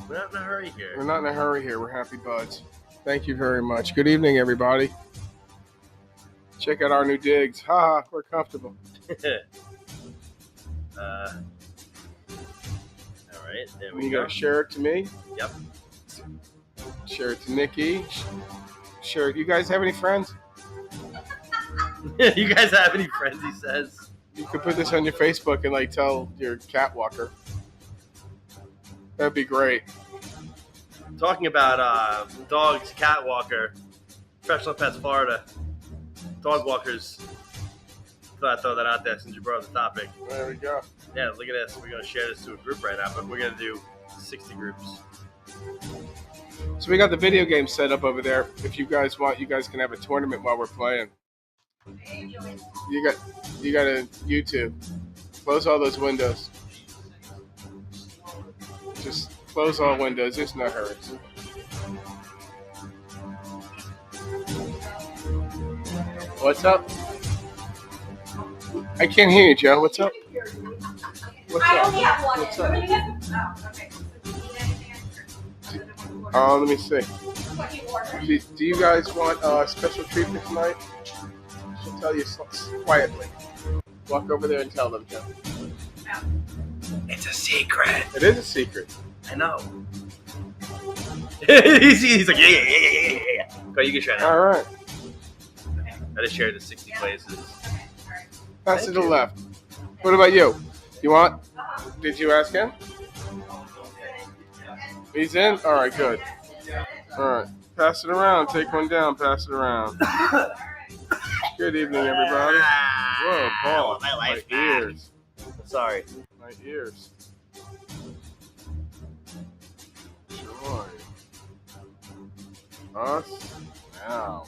We're not in a hurry here. We're not in a hurry here. We're happy buds. Thank you very much. Good evening, everybody. Check out our new digs. Ha! We're comfortable. All right, there we You go. gotta share it to me. Yep. Share it to Nikki. Share it. You guys have any friends? You guys have any friends? He says. You could put this on your Facebook and like tell your cat walker. That'd be great. Talking about dogs, cat walker, Professional Pets Florida, dog walkers. Thought I'd throw that out there since you brought up the topic. There we go. Yeah, look at this. We're going to share this to a group right now, but we're going to do 60 groups. So we got the video game set up over there. If you guys want, you guys can have a tournament while we're playing. You got a YouTube. Close all those windows. Just close all windows. There's no hurry. What's up? I can't hear you, Joe. What's up? What's I up? only have one. What's So up? when you get some, oh, okay. So do you need anything extra? Let me see. What you order? Do you guys want a special treatment tonight? She'll tell you quietly. Walk over there and tell them, Joe. Oh. It's a secret. It is a secret. I know. he's like, yeah. Go, you can share now. All right. I just shared it to 60 places. Okay, all right. Pass Thank it to the you. left. What about you? You want? Did you ask him? He's in? All right, good. All right. Pass it around. Take one down. Pass it around. Good evening, everybody. Whoa, Paul. My life My back. ears. Sorry. My ears. Joy. Us now.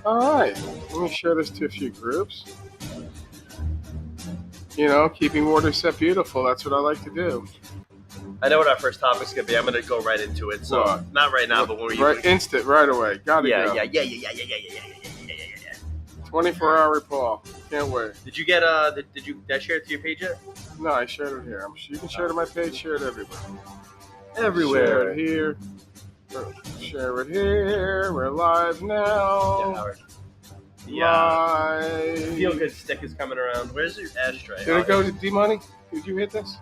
All right. Let me share this to a few groups. You know, keeping water set beautiful. That's what I like to do. I know what our first topic's going to be. I'm going to go right into it. So, What? not right now, but when we Right, instant, right away. Gotta go. Yeah. 24-hour Paul. Can't wait. Did you get did I share it to your page yet? No, I shared it here. You can share it to my page. Share it everywhere. Share Everywhere. it here. Share it here. We're live Yeah, now. Howard. Live. Feel good stick is coming around. Where's your ashtray? Did it go to D-Money? Did you hit this?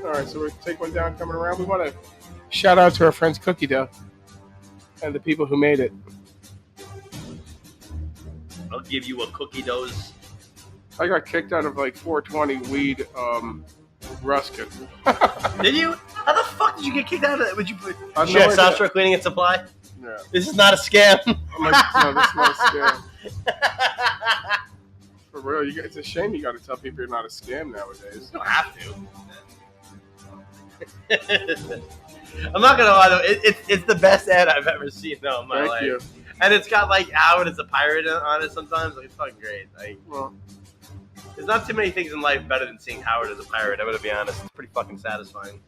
All right, so we'll take one down coming around. We want to shout out to our friends Cookie Dough and the people who made it. I'll give you a cookie dose. I got kicked out of like 420 weed Ruskin. Did you? How the fuck did you get kicked out of that? Would you put I have no shit, idea. South Cleaning and Supply? Yeah. This is not a scam. I'm like, no, that's not a scam. For real, it's a shame you got to tell people you're not a scam nowadays. You don't have to. I'm not gonna lie though, it's the best ad I've ever seen though in my life. Thank you. And it's got like Howard as a pirate on it sometimes. Like, it's fucking great. Like, Well, there's not too many things in life better than seeing Howard as a pirate. I'm gonna be honest. It's pretty fucking satisfying.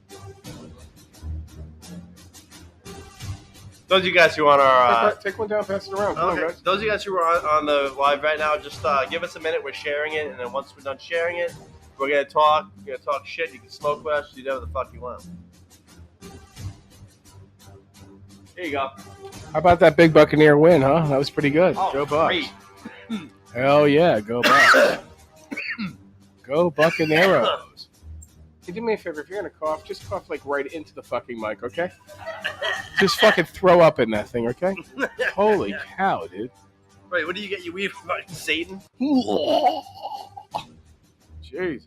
Those of you guys who are on our take one down, pass it around. Come on, okay. guys. Those of you guys who are on the live right now, just give us a minute. We're sharing it, and then once we're done sharing it, we're gonna talk. We're gonna talk shit. You can smoke with us. Do whatever the fuck you want. Here you go. How about that big Buccaneer win, huh? That was pretty good. Oh, Go Bucks. great. Hell yeah, go Bucks. Go Buccaneros. Hey, do me a favor, if you're gonna cough, just cough like right into the fucking mic, okay? Just fucking throw up in that thing, okay? Holy cow, dude. Wait, what do you get? You weed from fucking Satan? Jeez.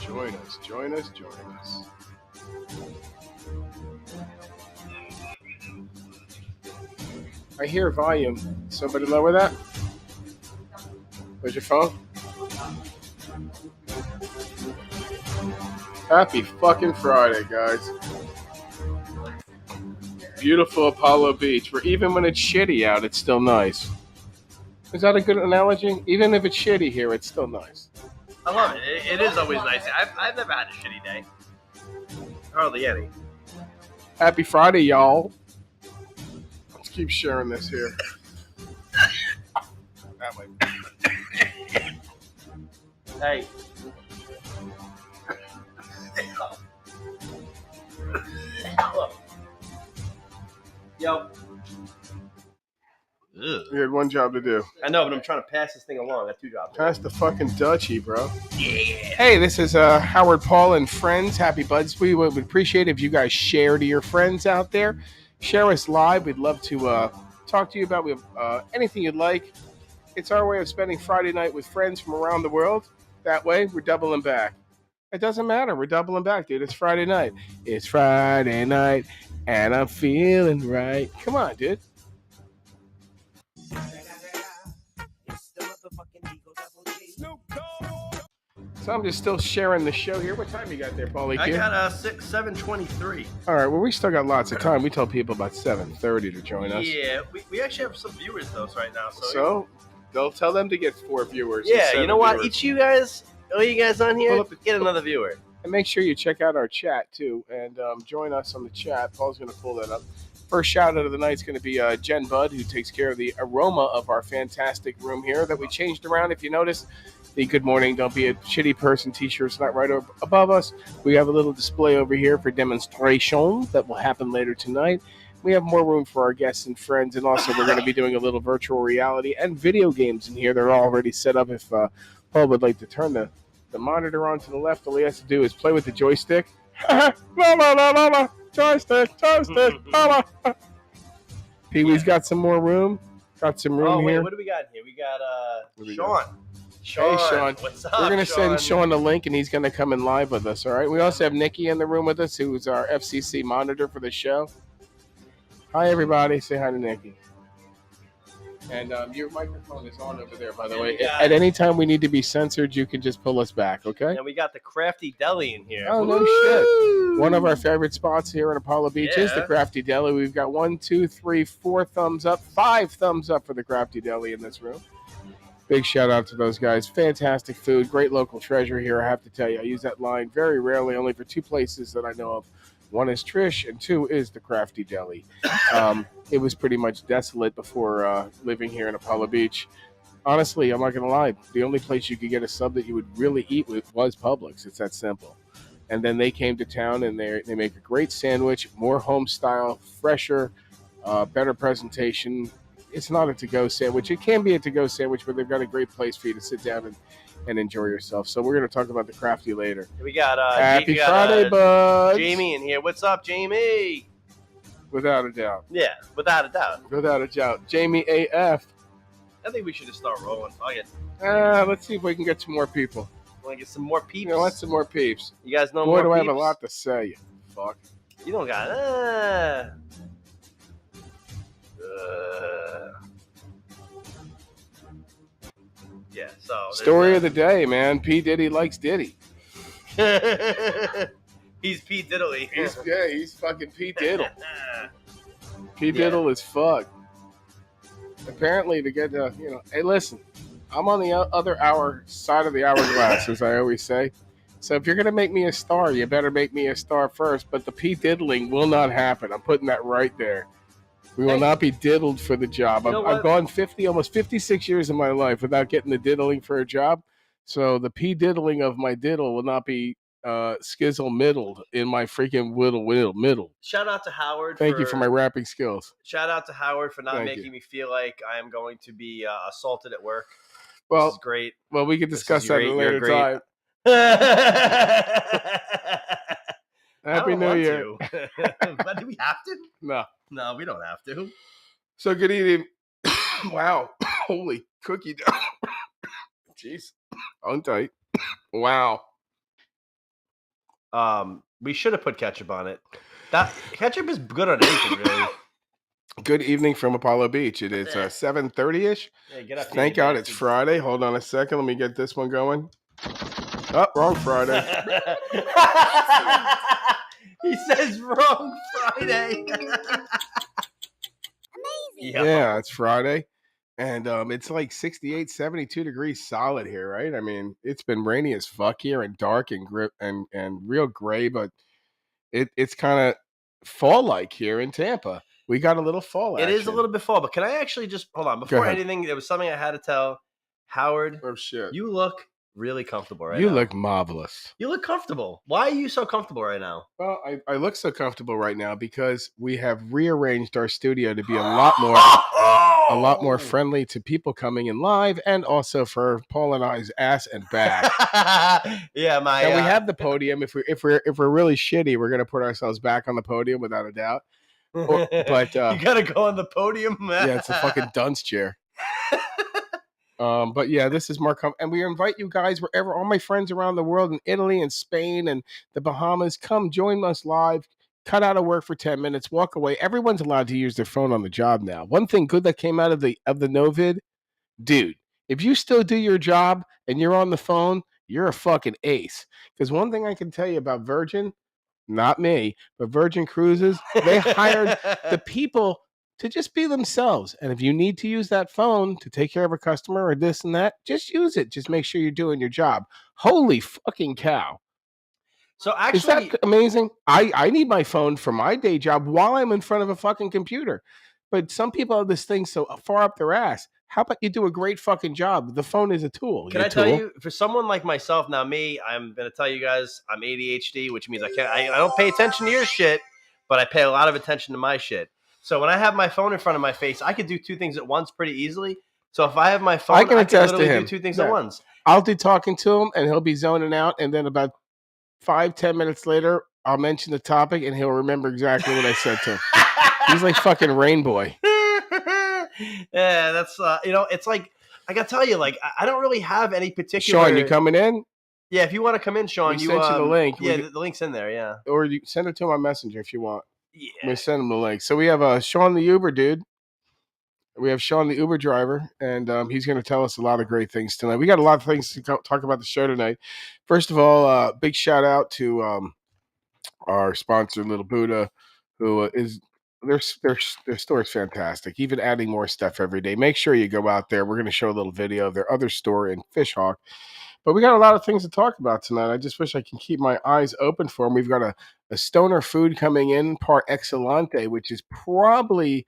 Join us, join us, join us. I hear volume. Somebody lower that? Where's your phone? Happy fucking Friday, guys. Beautiful Apollo Beach, where even when it's shitty out, it's still nice. Is that a good analogy? Even if it's shitty here, it's still nice. I love it. It is always nice. I've never had a shitty day. Hardly any. Happy Friday, y'all. Let's keep sharing this here. that way. Hey. Yo. Ugh. You had one job to do. I know, but I'm trying to pass this thing along. I got 2 jobs. Pass the fucking Dutchie, bro. Yeah. Hey, this is Howard Paul and friends. Happy Buds. We would appreciate if you guys share to your friends out there. Share us live. We'd love to talk to you about anything you'd like. It's our way of spending Friday night with friends from around the world. That way, we're doubling back. It doesn't matter. We're doubling back, dude. It's Friday night. It's Friday night, and I'm feeling right. Come on, dude. So I'm just still sharing the show here. What time you got there, Paulie? I got 7:23. All right. Well, we still got lots of time. We tell people about 7:30 to join us. Yeah, we actually have some viewers though right now. So they'll tell them to get 4 viewers. Yeah, you know what? Viewers. Each of you guys, all you guys on here, get another viewer. And make sure you check out our chat too, and join us on the chat. Paul's going to pull that up. First shout out of the night is going to be Jen Budd, who takes care of the aroma of our fantastic room here that we changed around. If you notice, the Good Morning, Don't Be a Shitty Person t-shirt's not right above us. We have a little display over here for demonstration that will happen later tonight. We have more room for our guests and friends, and also we're going to be doing a little virtual reality and video games in here. They're already set up. If Paul would like to turn the monitor on to the left, all he has to do is play with the joystick. La, la, la, la, la. Joystick, la. Pee-wee's got some more room. Got some room here. What do we got here? We got Sean. Hey, Sean. What's up, We're going to Sean? send Sean the link, and he's going to come in live with us, all right? We also have Nikki in the room with us, who's our FCC monitor for the show. Hi, everybody. Say hi to Nikki. And your microphone is on over there, by the way. At any time we need to be censored, you can just pull us back, okay? And we got the Crafty Deli in here. Oh, no shit. One of our favorite spots here in Apollo Beach is the Yeah. Crafty Deli. We've got 1, 2, 3, 4 thumbs up, 5 thumbs up for the Crafty Deli in this room. Big shout out to those guys. Fantastic food. Great local treasure here, I have to tell you. I use that line very rarely, only for 2 places that I know of. 1 is Trish, and 2 is the Crafty Deli. It was pretty much desolate before living here in Apollo Beach. Honestly, I'm not going to lie. The only place you could get a sub that you would really eat with was Publix. It's that simple. And then they came to town, and they make a great sandwich, more home style, fresher, better presentation. It's not a to-go sandwich. It can be a to-go sandwich, but they've got a great place for you to sit down and enjoy yourself. So we're going to talk about the Crafty later. We got Happy Friday, buds. Jamie in here. What's up, Jamie? Without a doubt. Yeah, without a doubt. Without a doubt. Jamie AF. I think we should just start rolling. Fuck it. Let's see if we can get some more people. Want to get some more peeps? You know, let's some more peeps. You guys know Boy, more do peeps? I have a lot to say, you fuck. You don't got yeah, so Story of the day, man. P. Diddy likes Diddy. He's P. Diddley. He's fucking P. Diddle. P. Diddle is fuck. Apparently, to get hey, listen, I'm on the other side of the hourglass, as I always say. So if you're going to make me a star, you better make me a star first. But the P. Diddling will not happen. I'm putting that right there. We will not be diddled for the job. I've gone almost 56 years of my life without getting the diddling for a job. So the P. Diddling of my diddle will not be skizzle middled in my freaking whittle middle. Shout out to Howard. Thank you for my rapping skills. Shout out to Howard for not Thank making you. me feel like I am going to be assaulted at work. Well, This is great. Well, we can discuss that at a later great. time. Happy New Year. But do we have to? No, we don't have to. So good evening. Wow. Holy cookie dough. Jeez. On tight. Wow. We should have put ketchup on it. That ketchup is good on anything, really. Good evening from Apollo Beach. It is 7:30ish. Yeah, get up here, Thank you God it's bastards. Friday. Hold on a second. Let me get this one going. Oh, wrong Friday. He says wrong Friday. Yeah, it's Friday. And it's like 68, 72 degrees solid here, right? I mean, it's been rainy as fuck here and dark and real gray, but it's kind of fall-like here in Tampa. We got a little fall It action. is a little bit fall, but can I actually just hold on before ahead. anything? There was something I had to tell Howard, Oh shit. you look really comfortable right You now. look marvelous. You look comfortable. Why are you so comfortable right now? Well, I look so comfortable right now because we have rearranged our studio to be a lot more Oh! friendly to people coming in live, and also for Paul and I's ass and back. Yeah, my. And we have the podium. If we're really shitty, we're gonna put ourselves back on the podium without a doubt. But you gotta go on the podium. yeah, it's a fucking dunce chair. But yeah, this is more and we invite you guys wherever, all my friends around the world in Italy and Spain and the Bahamas, come join us live. Cut out of work for 10 minutes, walk away. Everyone's allowed to use their phone on the job now. One thing good that came out of the Novid, dude, if you still do your job and you're on the phone, you're a fucking ace. Because one thing I can tell you about Virgin, not me, but Virgin Cruises, they hired the people to just be themselves. And if you need to use that phone to take care of a customer or this and that, just use it. Just make sure you're doing your job. Holy fucking cow. So Is actually, that amazing? I need my phone for my day job while I'm in front of a fucking computer. But some people have this thing so far up their ass. How about you do a great fucking job? The phone is a tool. can I tell you, for someone like myself, now me, I'm gonna tell you guys, I'm ADHD, which means I don't pay attention to your shit, but I pay a lot of attention to my shit. So when I have my phone in front of my face, I could do two things at once pretty easily. So if I have my phone, I can attest to literally him. do two things Yeah. at once. I'll be talking to him and he'll be zoning out, and then about 5-10 minutes later, I'll mention the topic and he'll remember exactly what I said to him. He's like fucking Rain Boy. Yeah, that's it's like I gotta tell you, like I don't really have any particular. Sean, you coming in? Yeah, if you want to come in, Sean, We sent you the link. Yeah, the link's in there. Yeah, Or you send it to my messenger if you want. yeah. We send him the link. So we have Sean the Uber dude. We have Sean the Uber driver, and he's going to tell us a lot of great things tonight. We got a lot of things to talk about the show tonight. First of all, big shout out to our sponsor, Little Buddha, who is their store is fantastic. Even adding more stuff every day. Make sure you go out there. We're going to show a little video of their other store in Fishhawk. But we got a lot of things to talk about tonight. I just wish I can keep my eyes open for them. We've got a stoner food coming in, par excellente, which is probably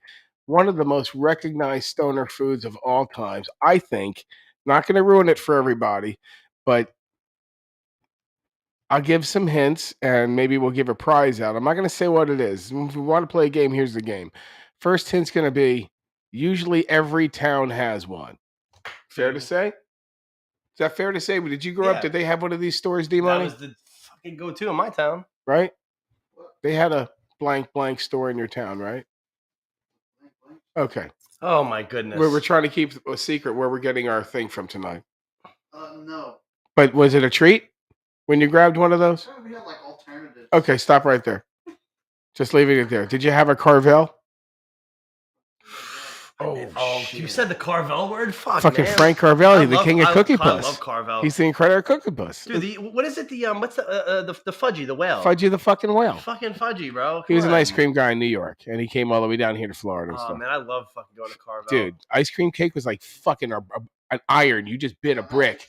one of the most recognized stoner foods of all times, I think. Not going to ruin it for everybody, but I'll give some hints and maybe we'll give a prize out. I'm not going to say what it is. If we want to play a game, here's the game. First hint's going to be usually every town has one. Fair to say? Is that fair to say? Did you grow up? Did they have one of these stores, D Money? That was the fucking go-to in my town. Right? They had a blank store in your town, right? Okay. Oh my goodness. We're trying to keep a secret where we're getting our thing from tonight. No. But was it a treat when you grabbed one of those? We had like alternatives. Okay, stop right there. Just leaving it there. Did you have a Carvel? Oh, shit. you said the Carvel word? Fucking man. Frank Carvelli, the king of Cookie I Puss. love Carvel. He's the incredible Cookie Puss. Dude, what is it? What's the Fudgy, the whale? Fudgy the fucking whale. Fucking Fudgy, bro. He was Come an on. ice cream guy in New York, and he came all the way down here to Florida and Oh stuff. man, I love fucking going to Carvel. Dude, ice cream cake was like fucking an iron. You just bit a brick.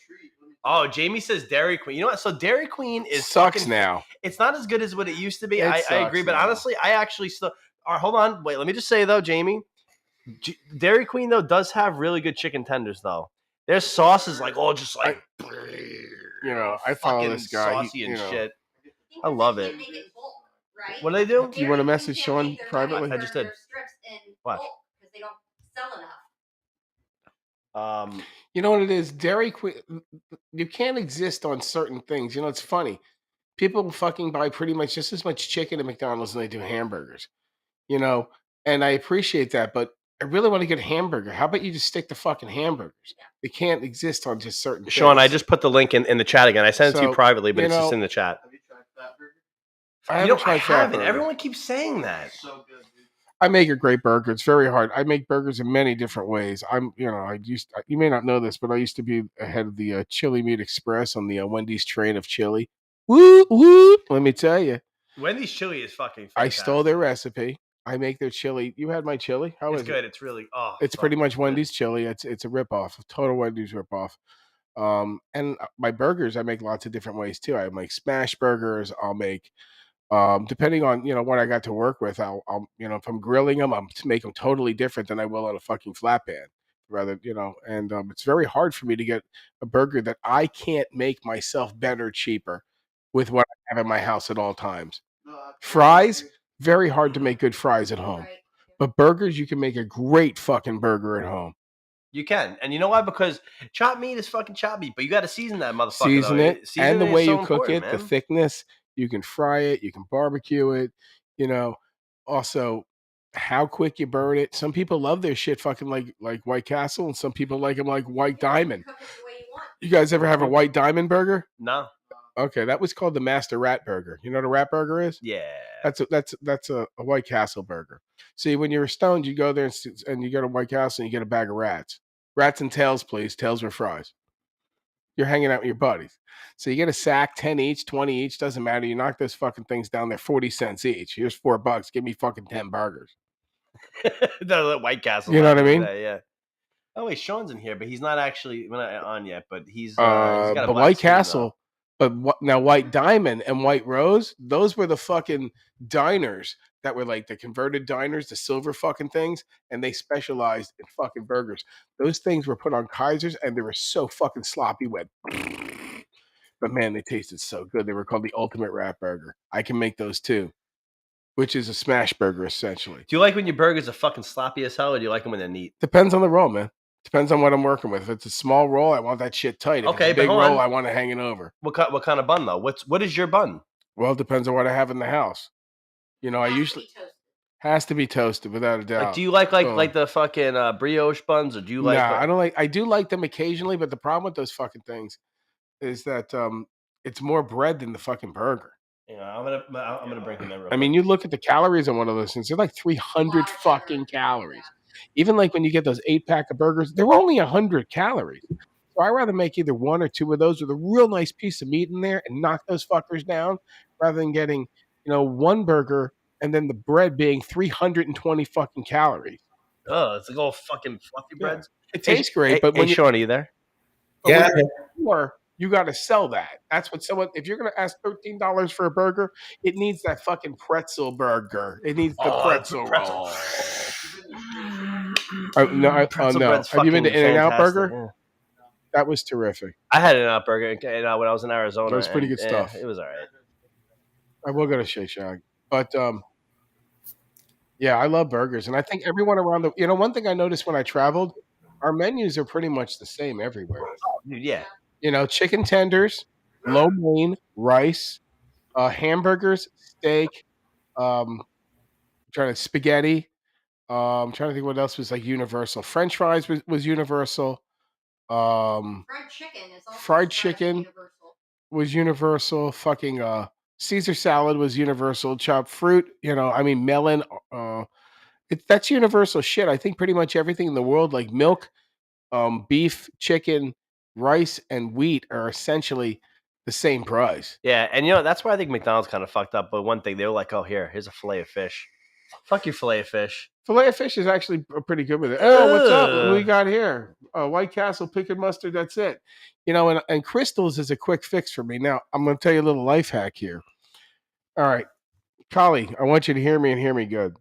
Oh, Jamie says Dairy Queen. You know what? So Dairy Queen is Sucks fucking, now. It's not as good as what it used to be. It I sucks agree, but now. honestly, I actually still. All right, hold on, wait. Let me just say though, Jamie, Dairy Queen though does have really good chicken tenders though. Their sauce is like just like You know, I follow fucking this guy. saucy He- and you know. shit. I love it. Right? What do they do? You wanna message Sean privately? I just did. Strips in What? bulk because they don't sell enough. You know what it is? Dairy Queen, you can't exist on certain things. You know, it's funny. People fucking buy pretty much just as much chicken at McDonald's than they do hamburgers. You know, and I appreciate that, but I really want to get a hamburger. How about you just stick to fucking hamburgers? They can't exist on just certain Sean, I things. just put the link in the chat again. I sent it to you So, privately, but you it's just know- in the chat. Have you tried Fat Burger? I You haven't know, I tried Fat haven't. Burger. Everyone keeps saying that. So good, dude. I make a great burger. It's very hard. I make burgers in many different ways. You may not know this, but I used to be ahead of the Chili Meat Express on the Wendy's train of chili. Woo, woo. Let me tell you, Wendy's chili is fucking I fantastic. stole their recipe. I make their chili. You had my chili? How It's is good. it? It's really It's pretty fucking much good. Wendy's chili. It's a ripoff, a total Wendy's ripoff. And my burgers, I make lots of different ways too. I make smash burgers. I'll make, depending on what I got to work with. I'll if I'm grilling them, I'll make them totally different than I will on a fucking flatpan. If rather, and it's very hard for me to get a burger that I can't make myself better, cheaper with what I have in my house at all times. No, I totally Fries, agree. very hard to make good fries at home. Right. But burgers, you can make a great fucking burger at home. You can, and you know why? Because chopped meat is fucking chopped meat, but you got to season that motherfucker. Season though. it, and the Seasoning way is so you cook important, it, the man. thickness, you can fry it, you can barbecue it, Also, how quick you burn it. Some people love their shit fucking like White Castle, and some people like them like White Diamond. Cook it the way you want. You guys ever have a White Diamond burger? No, Okay, that was called the Master Rat Burger. You know what a rat burger is? yeah. That's a White Castle burger. See, when you're stoned, you go there and you go to White Castle and you get a bag of rats. Rats and tails, please. Tails with fries. You're hanging out with your buddies. So you get a sack, 10 each, 20 each, doesn't matter. You knock those fucking things down there, 40 cents each. Here's $4. Give me fucking 10 burgers. The White Castle. You know what I mean? Yeah. Oh wait, Sean's in here, but he's not actually on yet. But he's got a But black White screen, though. Castle, now White Diamond and White Rose, those were the fucking diners that were like the converted diners, the silver fucking things, and they specialized in fucking burgers. Those things were put on Kaisers, and they were so fucking sloppy wet. But man, they tasted so good. They were called the Ultimate Rat Burger. I can make those too, which is a smash burger essentially. Do you like when your burgers are fucking sloppy as hell, or do you like them when they're neat? Depends on the roll, man. Depends on what I'm working with. If it's a small roll, I want that shit tight. If Okay, it's a but big hold roll, on. I want it hanging over. What kind of bun though? What is your bun? Well, it depends on what I have in the house. I usually has to be toasted without a doubt. Like, do you like the fucking brioche buns, or do you like? Nah, I don't like. I do like them occasionally, but the problem with those fucking things is that it's more bread than the fucking burger. I'm gonna bring him in. Real I mean, you look at the calories on one of those things; they're like 300 fucking calories. Even like when you get those 8-pack of burgers, they're only 100 calories. So I rather make either one or two of those with a real nice piece of meat in there and knock those fuckers down, rather than getting one burger and then the bread being 320 fucking calories. Oh, it's like all fucking fluffy Yeah. breads. It tastes great, but hey, when Sean, are you there? yeah, you got to sell that. That's what someone. If you're going to ask $13 for a burger, it needs that fucking pretzel burger. It needs the pretzel roll. No. bread's Have you been to fucking In-N-Out fantastic, Burger? yeah. That was terrific. I had an In-N-Out Burger when I was in Arizona. That was pretty and, good stuff. It was all right. I will go to Shake Shack, but yeah, I love burgers, and I think everyone around the. One thing I noticed when I traveled, our menus are pretty much the same everywhere. Dude, yeah. Chicken tenders, lo mein, rice, hamburgers, steak, spaghetti. I'm trying to think what else was like universal. French fries was universal. Fried chicken is also Fried chicken universal. was universal. Fucking Caesar salad was universal. Chopped fruit, melon. That's universal shit. I think pretty much everything in the world, like milk, beef, chicken, rice, and wheat, are essentially the same price. Yeah, and that's why I think McDonald's kind of fucked up. But one thing, they were like, "Oh, here's a fillet of fish." Fuck your fillet of fish. Filet of fish is actually pretty good with it. Oh, what's up? What we got here? White Castle, pick and mustard. That's it. And Crystals is a quick fix for me. Now, I'm going to tell you a little life hack here. All right, Collie, I want you to hear me and hear me good.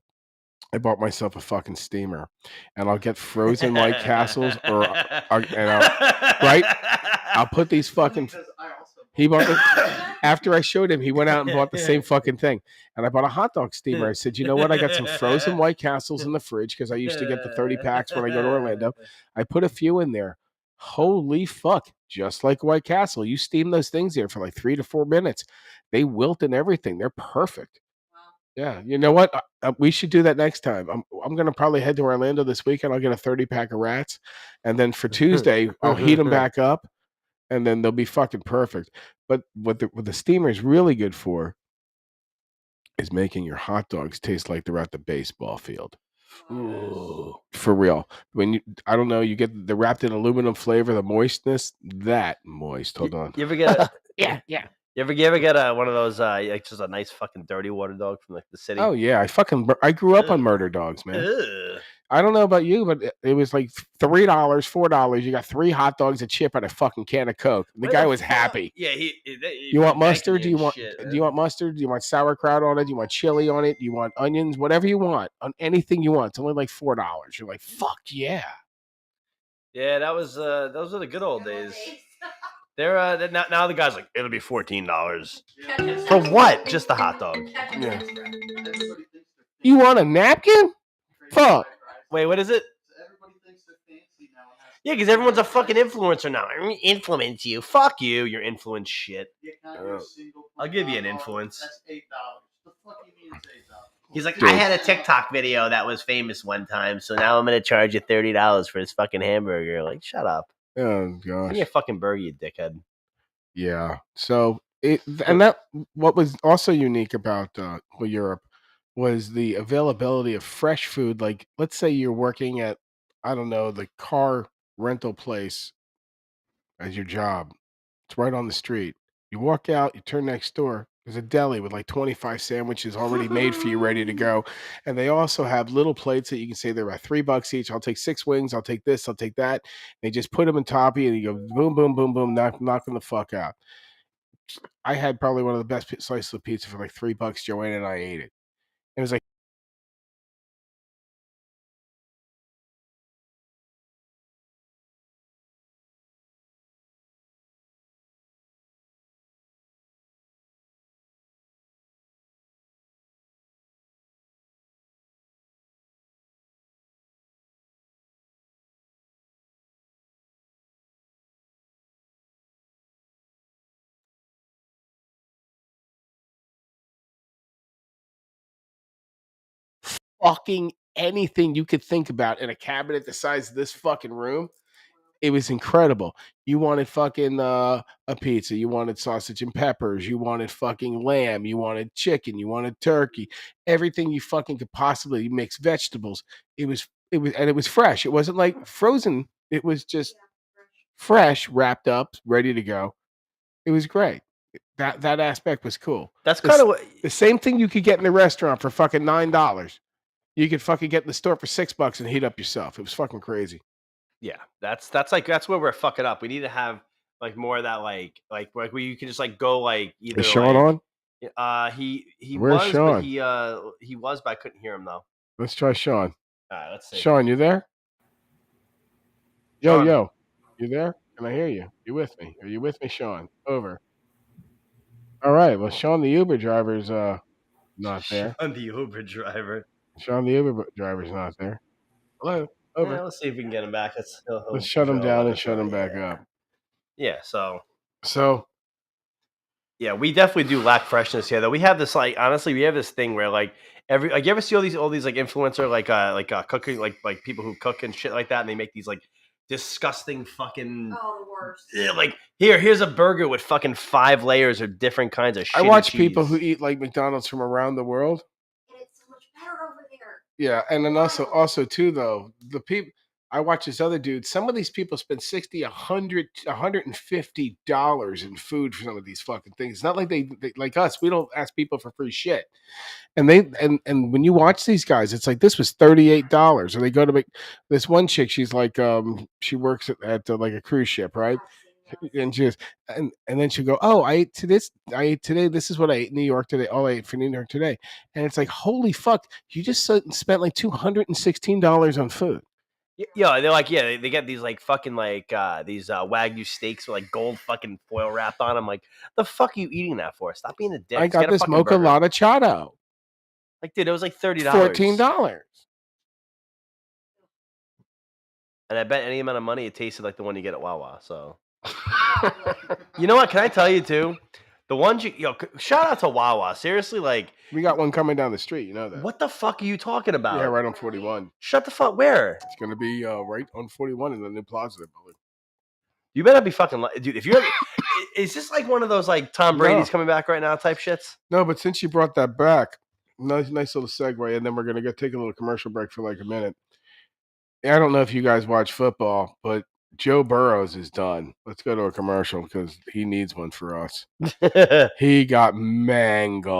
I bought myself a fucking steamer, and I'll get frozen White Castles, right? I'll put these fucking. Because I also He bought the, after I showed him, he went out and bought the same fucking thing. And I bought a hot dog steamer. I said, you know what? I got some frozen White Castles in the fridge because I used to get the 30 packs when I go to Orlando. I put a few in there. Holy fuck. Just like White Castle. You steam those things there for like 3 to 4 minutes. They wilt and everything. They're perfect. Wow. Yeah. You know what? We should do that next time. I'm going to probably head to Orlando this weekend. I'll get a 30 pack of rats. And then for Tuesday, I'll heat them back up. And then they'll be fucking perfect. But what the steamer is really good for is making your hot dogs taste like they're at the baseball field. Ooh, for real. I don't know, you get the wrapped in aluminum flavor, the moistness, that moist. Hold on. You ever get Yeah. You ever get one of those just a nice fucking dirty water dog from like the city? Oh yeah, I grew up on murder dogs, man. Ugh. I don't know about you, but it was like $3, $4. You got 3 hot dogs, a chip, and a fucking can of Coke. The Where guy the was fuck- happy. Yeah, You want mustard? Do Do you want mustard? Do you want sauerkraut on it? Do you want chili on it? Do you want onions? Whatever you want, on anything you want. It's only like $4. You're like, fuck yeah. Yeah, that was those are the good old days. They're now the guy's like, it'll be $14 for what? Just the hot dog. Yeah. Everybody thinks they're You want a napkin? Fuck. Wait, what is it? Everybody thinks they're fancy now. Yeah, because everyone's a fucking influencer now. I'm gonna influence you. Fuck you. You're influence shit. I'll give you an influence. That's $8. The fuck you mean it's $8? He's like, Dude. I had a TikTok video that was famous one time, so now I'm gonna charge you $30 for this fucking hamburger. Like, shut up. Oh Give gosh. me a fucking burger, you dickhead. Yeah. So what was also unique about Europe was the availability of fresh food. Like, let's say you're working at, I don't know, the car rental place as your job. It's right on the street. You walk out, you turn next door. There's a deli with like 25 sandwiches already made for you, ready to go. And they also have little plates that you can say they're about $3 each. I'll take 6 wings. I'll take this. I'll take that. They just put them in toppy and you go boom, boom, boom, boom, knock them the fuck out. I had probably one of the best slices of pizza for like $3. Joanna and I ate it. It was like, fucking anything you could think about in a cabinet the size of this fucking room. It was incredible. You wanted fucking a pizza. You wanted sausage and peppers. You wanted fucking lamb. You wanted chicken. You wanted turkey. Everything you fucking could possibly. You mixed vegetables. It was fresh. It wasn't like frozen. It was just fresh, wrapped up, ready to go. It was great. That aspect was cool. That's kind of what. The same thing you could get in a restaurant for fucking $9. You could fucking get in the store for $6 and heat up yourself. It was fucking crazy. Yeah, that's where we're fucking up. We need to have like more of that like where you can just like go like either Is Sean like, on? he Where's was, Sean? but he was, but I couldn't hear him though. Let's try Sean. All right, let's see. Sean, you there? Yo, Sean. yo. You there? Can I hear you? You with me? Are you with me, Sean? Over. All right. Well, Sean, the Uber driver's not there. I'm the Uber driver. Sean, the Uber driver's not there. Hello. Over. Yeah, let's see if we can get him back. Let's shut him down and shut him back up. Yeah. So Yeah, we definitely do lack freshness here. Though we have this like honestly, we have this thing where like you ever see all these like influencer like cooking like people who cook and shit like that, and they make these like disgusting fucking Oh, the worst. like here's a burger with fucking 5 layers of different kinds of shit. I watch people who eat like McDonald's from around the world. And it's so much better over there. Yeah, and then also too though, the people I watch this other dude. Some of these people spend $60, $100, $150 in food for some of these fucking things. It's not like they like us. We don't ask people for free shit. And and when you watch these guys, it's like this was $38. Or they go to make this one chick. She's like she works at like a cruise ship, right? And she goes, and then she'll go, oh, I ate today. This is what I ate in New York today. All I ate for New York today. And it's like, holy fuck, you just spent like $216 on food. Yeah, they're like, yeah, they get these like fucking like these Wagyu steaks with like gold fucking foil wrapped on them. Like, the fuck are you eating that for? Stop being a dick. I Just get got a this fucking mocha burger. latte chado. Like, dude, it was like $30. $14. And I bet any amount of money it tasted like the one you get at Wawa. So, you know what? Can I tell you too? The ones shout out to Wawa. Seriously, like We got one coming down the street. You know that. what the fuck are you talking about? Yeah, right on 41. Shut the fuck. Where? It's gonna be right on 41 in the new plaza. I believe. You better be fucking dude. If you're, is this like one of those like Tom Brady's No. coming back right now type shits? No, but since you brought that back, nice little segue, and then we're gonna take a little commercial break for like a minute. I don't know if you guys watch football, but Joe Burrows is done. Let's go to a commercial because he needs one for us. He got mangled.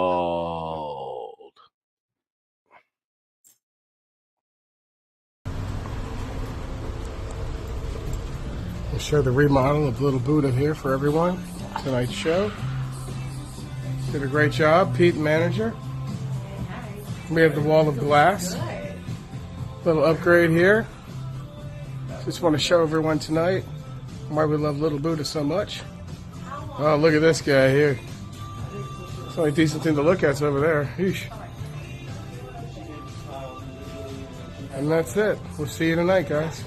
We'll show the remodel of Little Buddha here for everyone. Tonight's show. Did a great job, Pete, manager. We have the wall of glass. Little upgrade here. Just want to show everyone tonight why we love Little Buddha so much. Oh, look at this guy here. It's the only decent thing to look at's over there. Eesh. And that's it. We'll see you tonight, guys.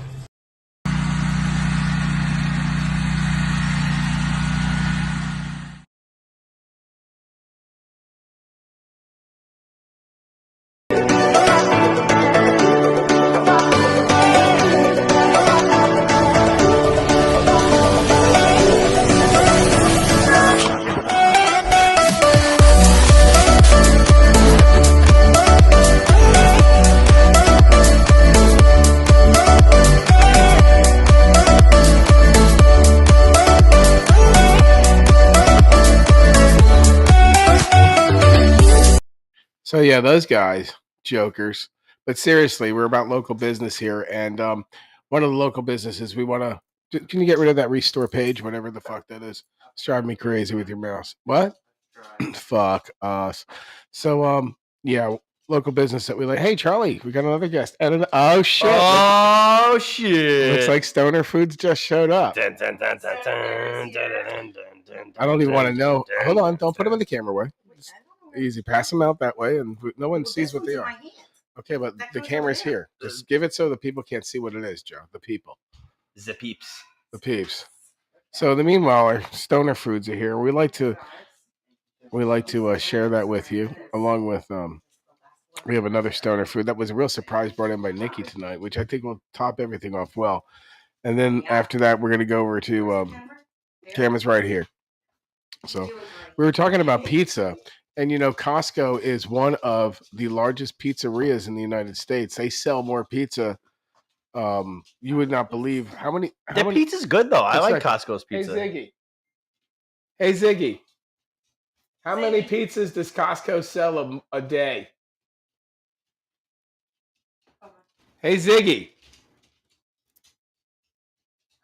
So yeah, those guys, jokers. But seriously, we're about local business here, and one of the local businesses we want to. Can you get rid of that restore page, whatever the fuck that is? It's driving me crazy with your mouse. What? Fuck us. So yeah, local business that we like. Hey Charlie, we got another guest. And oh shit! Oh shit! Looks like Stoner Foods just showed up. Dun, dun, dun, dun, dun, dun, dun, dun, I don't even want to know. dun, Hold on, dun, don't put them in dun. the camera way. Easy, pass them out that way, and no one sees what they are. Okay, but the camera's here. Just give it so the people can't see what it is, Joe. The people. The peeps. The peeps. So the meanwhile, our Stoner Foods are here. We like to share that with you, along with we have another Stoner Food that was a real surprise brought in by Nikki tonight, which I think will top everything off well. And then after that, we're gonna go over to camera's right here. So we were talking about pizza. And you know, Costco is one of the largest pizzerias in the United States. They sell more pizza. You would not believe how many. Their pizza's good though. I like Second. Costco's pizza. Hey Ziggy. How many pizzas does Costco sell a day? Hey Ziggy.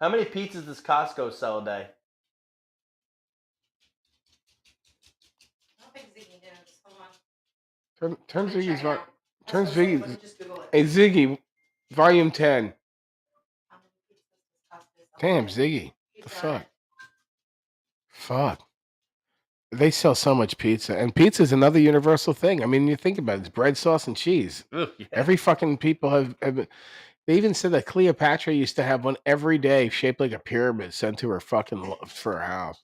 How many pizzas does Costco sell a day? Turn Ziggy's turn Ziggy's. Hey Ziggy, volume 10. Damn Ziggy, the fuck. Fuck. They sell so much pizza, and pizza is another universal thing. I mean, you think about it, it's bread, sauce, and cheese. Ooh, yeah. Every fucking people have they even said that Cleopatra used to have one every day shaped like a pyramid sent to her fucking for her house.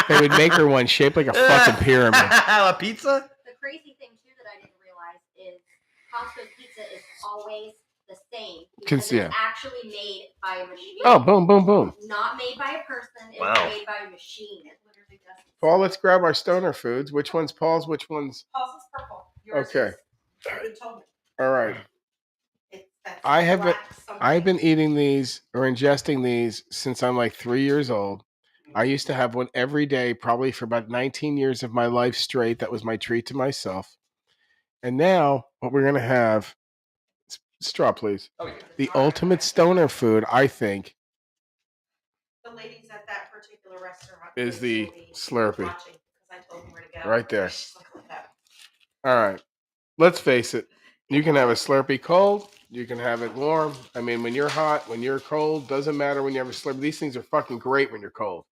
They would make her one shaped like a fucking pyramid. A pizza? The crazy thing too that I didn't realize is Costco's pizza is always the same because it's actually made by a machine. Oh, boom, boom, boom. Not made by a person. It's Wow. made by a machine. It literally does. Paul, let's grab our Stoner Foods. Which one's Paul's? Which one's? Paul's is purple. Yours Okay. is, you told me. All right. That's I've been eating these or ingesting these since I'm like 3 years old. I used to have one every day, probably for about 19 years of my life straight. That was my treat to myself. And now, what we're gonna have, straw, please. Oh, yeah. The ultimate Stoner food, I think, the ladies at that particular restaurant is the Slurpee. watching because I told them where to go. Right there. She's like, look at All right. Let's face it. You can have a Slurpee cold. You can have it warm. I mean, when you're hot, when you're cold, doesn't matter when you have a Slurpee. These things are fucking great when you're cold.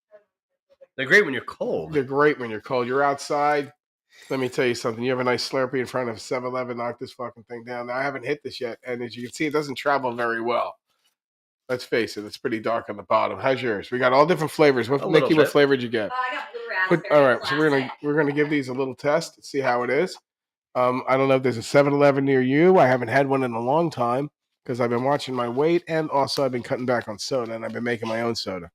They're great when you're cold. They're great when you're cold. You're outside. Let me tell you something. You have a nice Slurpee in front of 7-Eleven, knock this fucking thing down. Now, I haven't hit this yet, and as you can see, it doesn't travel very well. Let's face it. It's pretty dark on the bottom. How's yours? We got all different flavors. What, Nikki, what flavor did you get? I got blue raspberry. All right, so we're gonna give these a little test, see how it is. I don't know if there's a 7-Eleven near you. I haven't had one in a long time because I've been watching my weight, and also I've been cutting back on soda, and I've been making my own soda.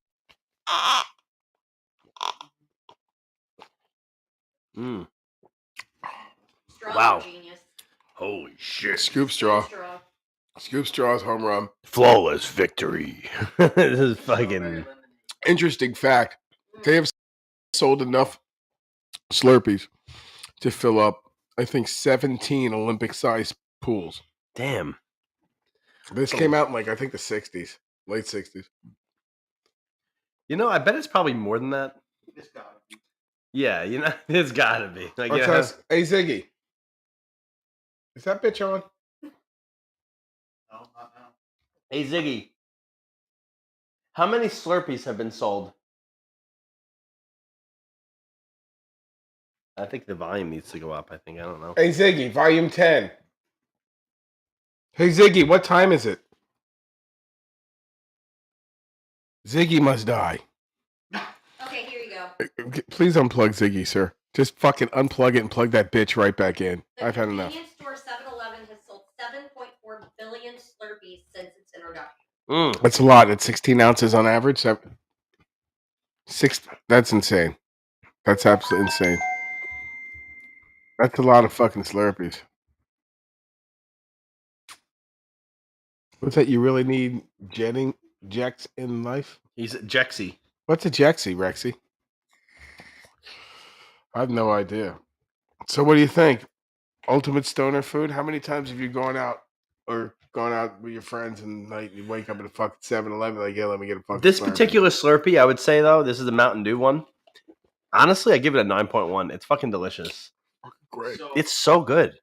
Mm. Wow. Genius. Holy shit. Scoop straw. Scoop straws, home run. Flawless victory. This is fucking Interesting fact. They have sold enough Slurpees to fill up, I think, 17 Olympic-sized pools. damn. This came out in, like, I think the 60s, late 60s. You know, I bet it's probably more than that. It's gotta be. Yeah, you know, it's gotta be. Like, Let's you know, ask, hey, Ziggy. Is that bitch on? No, not now. Hey Ziggy, how many Slurpees have been sold? I think the volume needs to go up. I don't know. Hey Ziggy, volume 10. Hey Ziggy, what time is it? Ziggy must die. Okay, here you go. Please unplug Ziggy, sir. Just fucking unplug it and plug that bitch right back in. I've had enough. The convenience store 7-Eleven has sold 7.4 billion Slurpees since its introduction. That's a lot. It's 16 ounces on average. That's insane. That's absolutely insane. That's a lot of fucking Slurpees. What's that? You really need Jex in life? He's Jexy. What's a Jexy, Rexy? I have no idea. So what do you think? Ultimate stoner food? How many times have you gone out with your friends and like you wake up at a fucking 7-Eleven like, yeah, let me get a fucking This Slurpee. particular Slurpee, I would say though, this is the Mountain Dew one. Honestly, I give it a 9.1. It's fucking delicious. Great. So It's so good.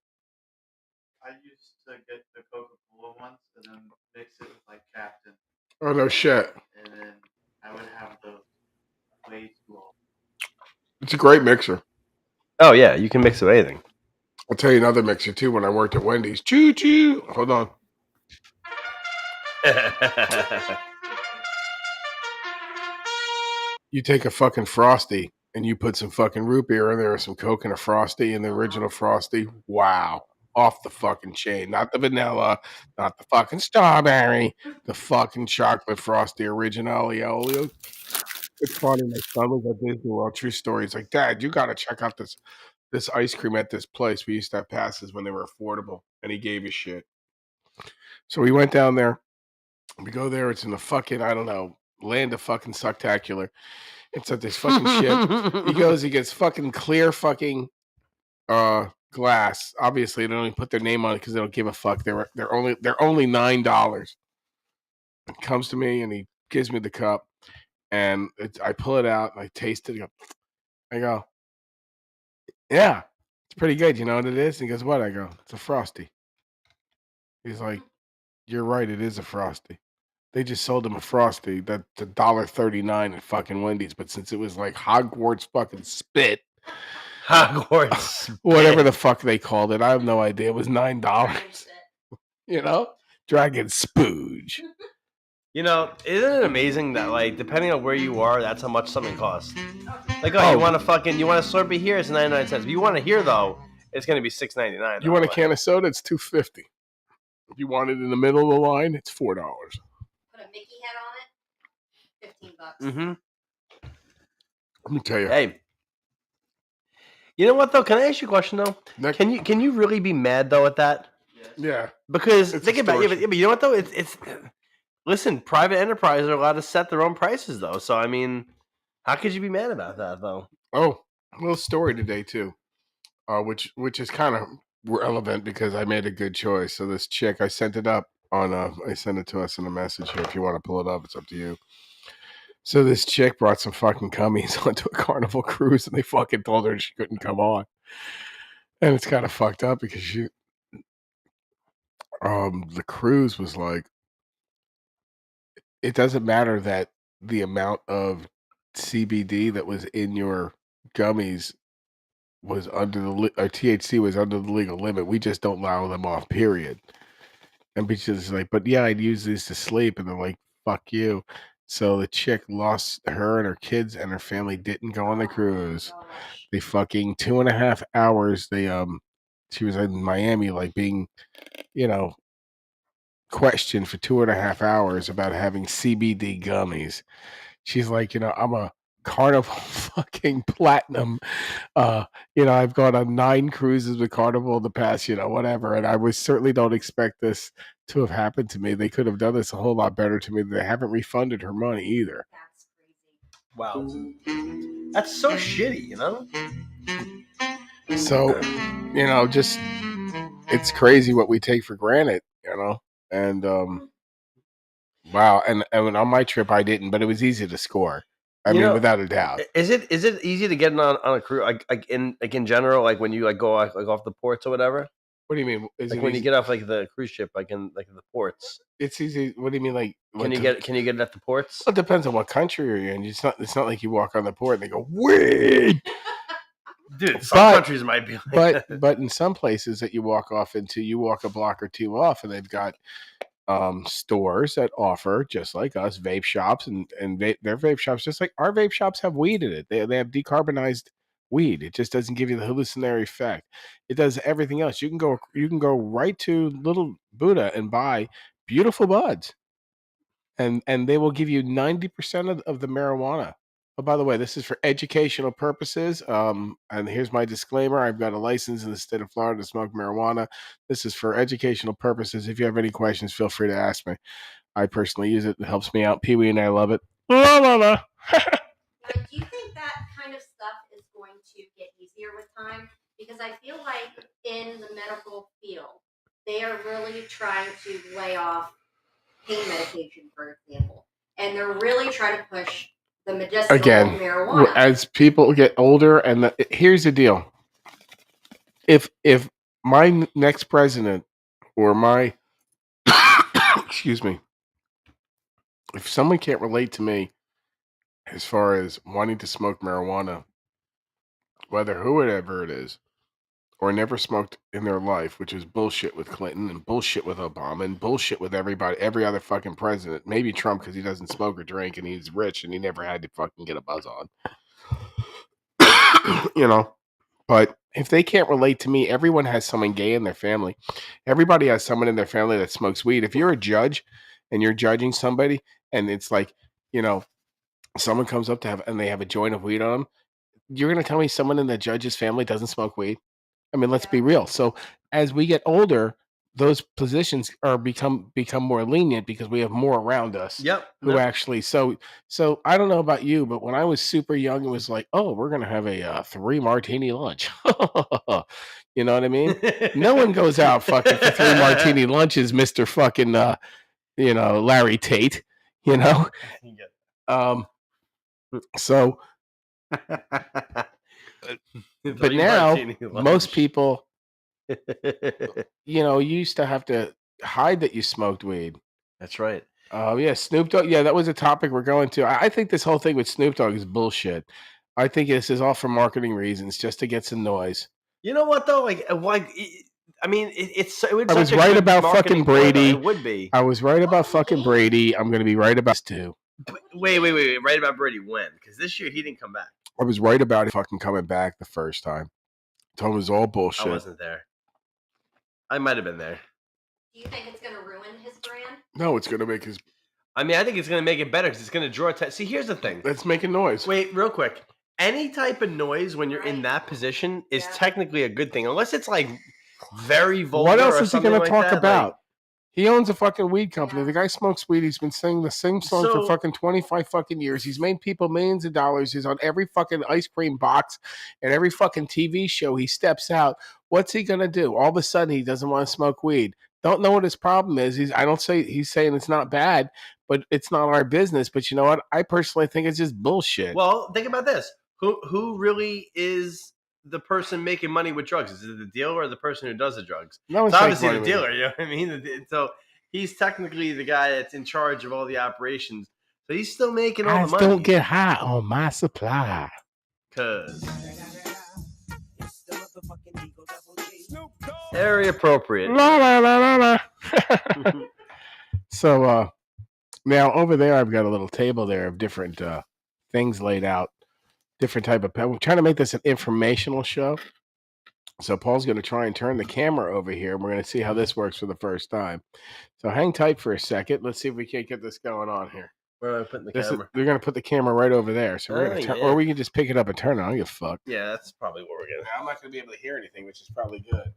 I used to get the Coca-Cola ones and then mix it with like Captain, Oh no shit. and then I would have those way too old. It's a great mixer. Oh yeah, you can mix it with anything. I'll tell you another mixer too when I worked at Wendy's. Choo choo. Hold on. You take a fucking Frosty and you put some fucking root beer in there or some Coke in a Frosty and the original Frosty. Wow. Off the fucking chain. Not the vanilla, not the fucking strawberry, the fucking chocolate Frosty originalio. It's funny. My son was at Disney World. True story. He's like, Dad, you got to check out this ice cream at this place. We used to have passes when they were affordable. And he gave us shit. So we went down there. We go there. It's in the fucking, I don't know, land of fucking sucktacular. It's at this fucking ship. He goes, he gets fucking clear fucking glass. Obviously, they don't even put their name on it because they don't give a fuck. They're only $9. Comes to me and he gives me the cup, and I pull it out and I taste it. I go, yeah, it's pretty good. You know what it is? And he goes, what? I go, it's a Frosty. He's like, you're right, it is a Frosty. They just sold him a Frosty that's $1.39 at fucking Wendy's, but since it was like Hogwarts fucking spit, Hogwarts, whatever the fuck they called it, I have no idea. It was $9. You know, Dragon Spooge. You know, isn't it amazing that like depending on where you are, that's how much something costs. Like, you want a Slurpee here? It's 99 cents. If you want it here though, it's gonna be $6.99. You want a can of soda? It's $2.50. If you want it in the middle of the line, it's $4. Put a Mickey head on it. $15. Mm-hmm. Let me tell you. Hey, you know what though? Can I ask you a question though? Can you really be mad though at that? Yeah. Because It's think about it. But you know what though? It's listen. Private enterprises are allowed to set their own prices though. So I mean, how could you be mad about that though? Oh, a little story today too, which is kind of relevant because I made a good choice. So this chick, I sent it up on. I sent it to us in a message here. If you want to pull it up, it's up to you. So this chick brought some fucking cummies onto a Carnival cruise, and they fucking told her she couldn't come on. And it's kind of fucked up because the cruise was like, it doesn't matter that the amount of CBD that was in your gummies was under or THC was under the legal limit. We just don't allow them off, period. And bitches like, but yeah, I'd use these to sleep. And they're like, fuck you. So the chick lost her and her kids and her family didn't go on the cruise. They fucking 2.5 hours. She was in Miami, like being, questioned for 2.5 hours about having CBD gummies. She's like, I'm a Carnival fucking platinum. I've gone on 9 cruises with Carnival in the past, whatever. And I certainly don't expect this to have happened to me. They could have done this a whole lot better to me. They haven't refunded her money either. That's crazy. Wow. That's so shitty, So, just it's crazy what we take for granted, And wow, and on my trip I didn't, but it was easy to score. I mean, without a doubt. Is it easy to get on a cruise like in general, like when you like go like off the ports or whatever? What do you mean? Is Like it when you easy? get off like the cruise ship, like in like the ports. It's easy. What do you mean? Like, Can you get it at the ports? It depends on what country you're in. It's not like you walk on the port and they go weed. Dude, some countries might be like but in some places that you walk off into, you walk a block or two off, and they've got stores that offer, just like us, vape shops, and their vape shops, just like our vape shops, have weed in it. They have decarbonized weed. It just doesn't give you the hallucinatory effect. It does everything else. You can go right to Little Buddha and buy beautiful buds, and they will give you 90% of the marijuana. Oh, by the way, this is for educational purposes. And here's my disclaimer: I've got a license in the state of Florida to smoke marijuana. This is for educational purposes. If you have any questions, feel free to ask me. I personally use it. It helps me out. Pee Wee and I love it. La la la. Now, do you think that kind of stuff is going to get easier with time? Because I feel like in the medical field, they are really trying to lay off pain medication, for example, and they're really trying to push the medicinal marijuana. As people get older, and here's the deal: if my next president or my excuse me, if someone can't relate to me as far as wanting to smoke marijuana, whoever it is, or never smoked in their life, which is bullshit with Clinton and bullshit with Obama and bullshit with every other fucking president. Maybe Trump because he doesn't smoke or drink and he's rich and he never had to fucking get a buzz on. You know, but if they can't relate to me, everyone has someone gay in their family. Everybody has someone in their family that smokes weed. If you're a judge and you're judging somebody and it's like, someone comes up and they have a joint of weed on them, you're going to tell me someone in the judge's family doesn't smoke weed? I mean, let's be real. So as we get older, those positions are become more lenient because we have more around us. Yep. Who actually so I don't know about you, but when I was super young, it was like, oh, we're gonna have a 3 martini lunch. You know what I mean? No one goes out fucking for 3 martini lunches, Mr. fucking Larry Tate. So but now most people you used to have to hide that you smoked weed. That's right. Oh yeah, Snoop Dogg. Yeah, that was a topic we're going to. I think this whole thing with Snoop Dogg is bullshit. I think this is all for marketing reasons, just to get some noise. You know what though? Like, I mean, it would. I was right about fucking Brady. It would be. I was right about fucking Brady. I'm going to be right about this too. Wait. Right about Brady when? Because this year he didn't come back. I was right about it fucking coming back the first time. Told him it was all bullshit. I wasn't there. I might have been there. Do you think it's going to ruin his brand? No, it's going to make his... I mean, I think it's going to make it better because it's going to draw attention. See, here's the thing. Let's make a noise. Wait, real quick. Any type of noise when you're in that position is technically a good thing, unless it's like very vulgar. What else is he going to talk about? Like, he owns a fucking weed company. The guy smokes weed. He's been singing the same song for fucking 25 fucking years. He's made people millions of dollars. He's on every fucking ice cream box and every fucking TV show. He steps out. What's he going to do? All of a sudden, he doesn't want to smoke weed. Don't know what his problem is. He's saying it's not bad, but it's not our business. But you know what? I personally think it's just bullshit. Well, think about this. Who really is the person making money with drugs? Is it the dealer or the person who does the drugs? No, it's obviously the dealer. You know what I mean? So he's technically the guy that's in charge of all the operations. So he's still making all the money. Don't get high on my supply. Cause very appropriate. La la la la la. So now over there, I've got a little table there of different things laid out. Different type of. We're trying to make this an informational show. So Paul's going to try and turn the camera over here. And we're going to see how this works for the first time. So hang tight for a second. Let's see if we can't get this going on here. Where am I putting the camera? We're going to put the camera right over there. So we're going to or we can just pick it up and turn it on. I don't give a fuck. Yeah, that's probably what we're going to. I'm not going to be able to hear anything, which is probably good.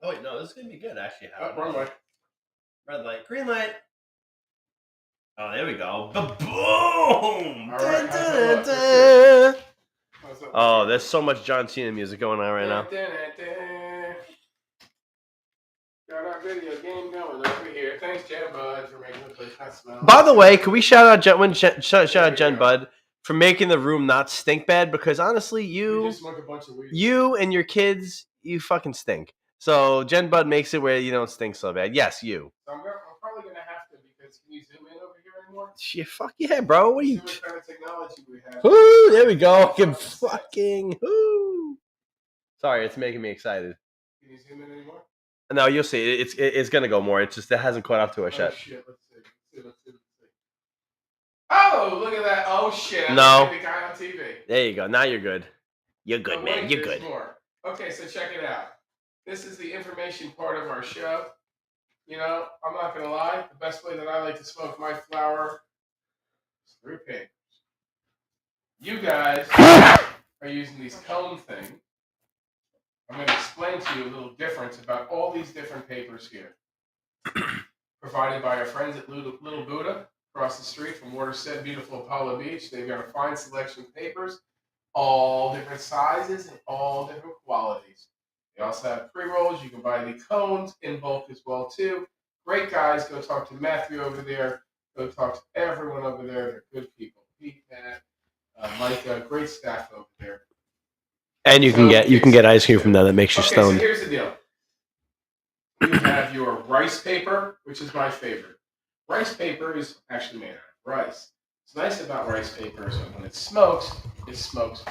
Oh wait, no, this is going to be good actually. Wrong way. Red light, green light. Oh, there we go. Boom! Right, oh, there's so much John Cena music going on right now. Got our video game going over here. Thanks, Jen Bud, for making the place not smell. By the way, can we shout out Jen Bud for making the room not stink bad? Because honestly, you and your kids, you fucking stink. So Gen Bud makes it where you don't stink so bad. Yes, you. So I'm probably gonna have to because can you zoom in over here anymore? Shit, fuck yeah, bro. What are See you? what kind of technology we have. Woo, there we go. Fucking woo. Sorry, it's making me excited. Can you zoom in anymore? No, you'll see. It's gonna go more. It's just it hasn't caught up to us Oh yet. shit! Let's see. Oh, look at that! Oh shit! I'm No. the guy on TV. There you go. Now you're good. You're good, But man. wait, You're there's good. more. Okay, so check it out. This is the information part of our show. You know, I'm not gonna lie. The best way that I like to smoke my flower is through papers. You guys are using these cone things. I'm going to explain to you a little difference about all these different papers here. Provided by our friends at Little Buddha across the street from Waterstead, beautiful Apollo Beach. They've got a fine selection of papers, all different sizes and all different qualities. They also have pre-rolls. You can buy the cones in bulk as well too. Great guys. Go talk to Matthew over there. Go talk to everyone over there. They're good people. Pete, Matt, Micah, great staff over there. And you can get ice cream from them that makes you stoned. So here's the deal. You have your rice paper, which is my favorite. Rice paper is actually made out of rice. What's nice about rice paper is when it smokes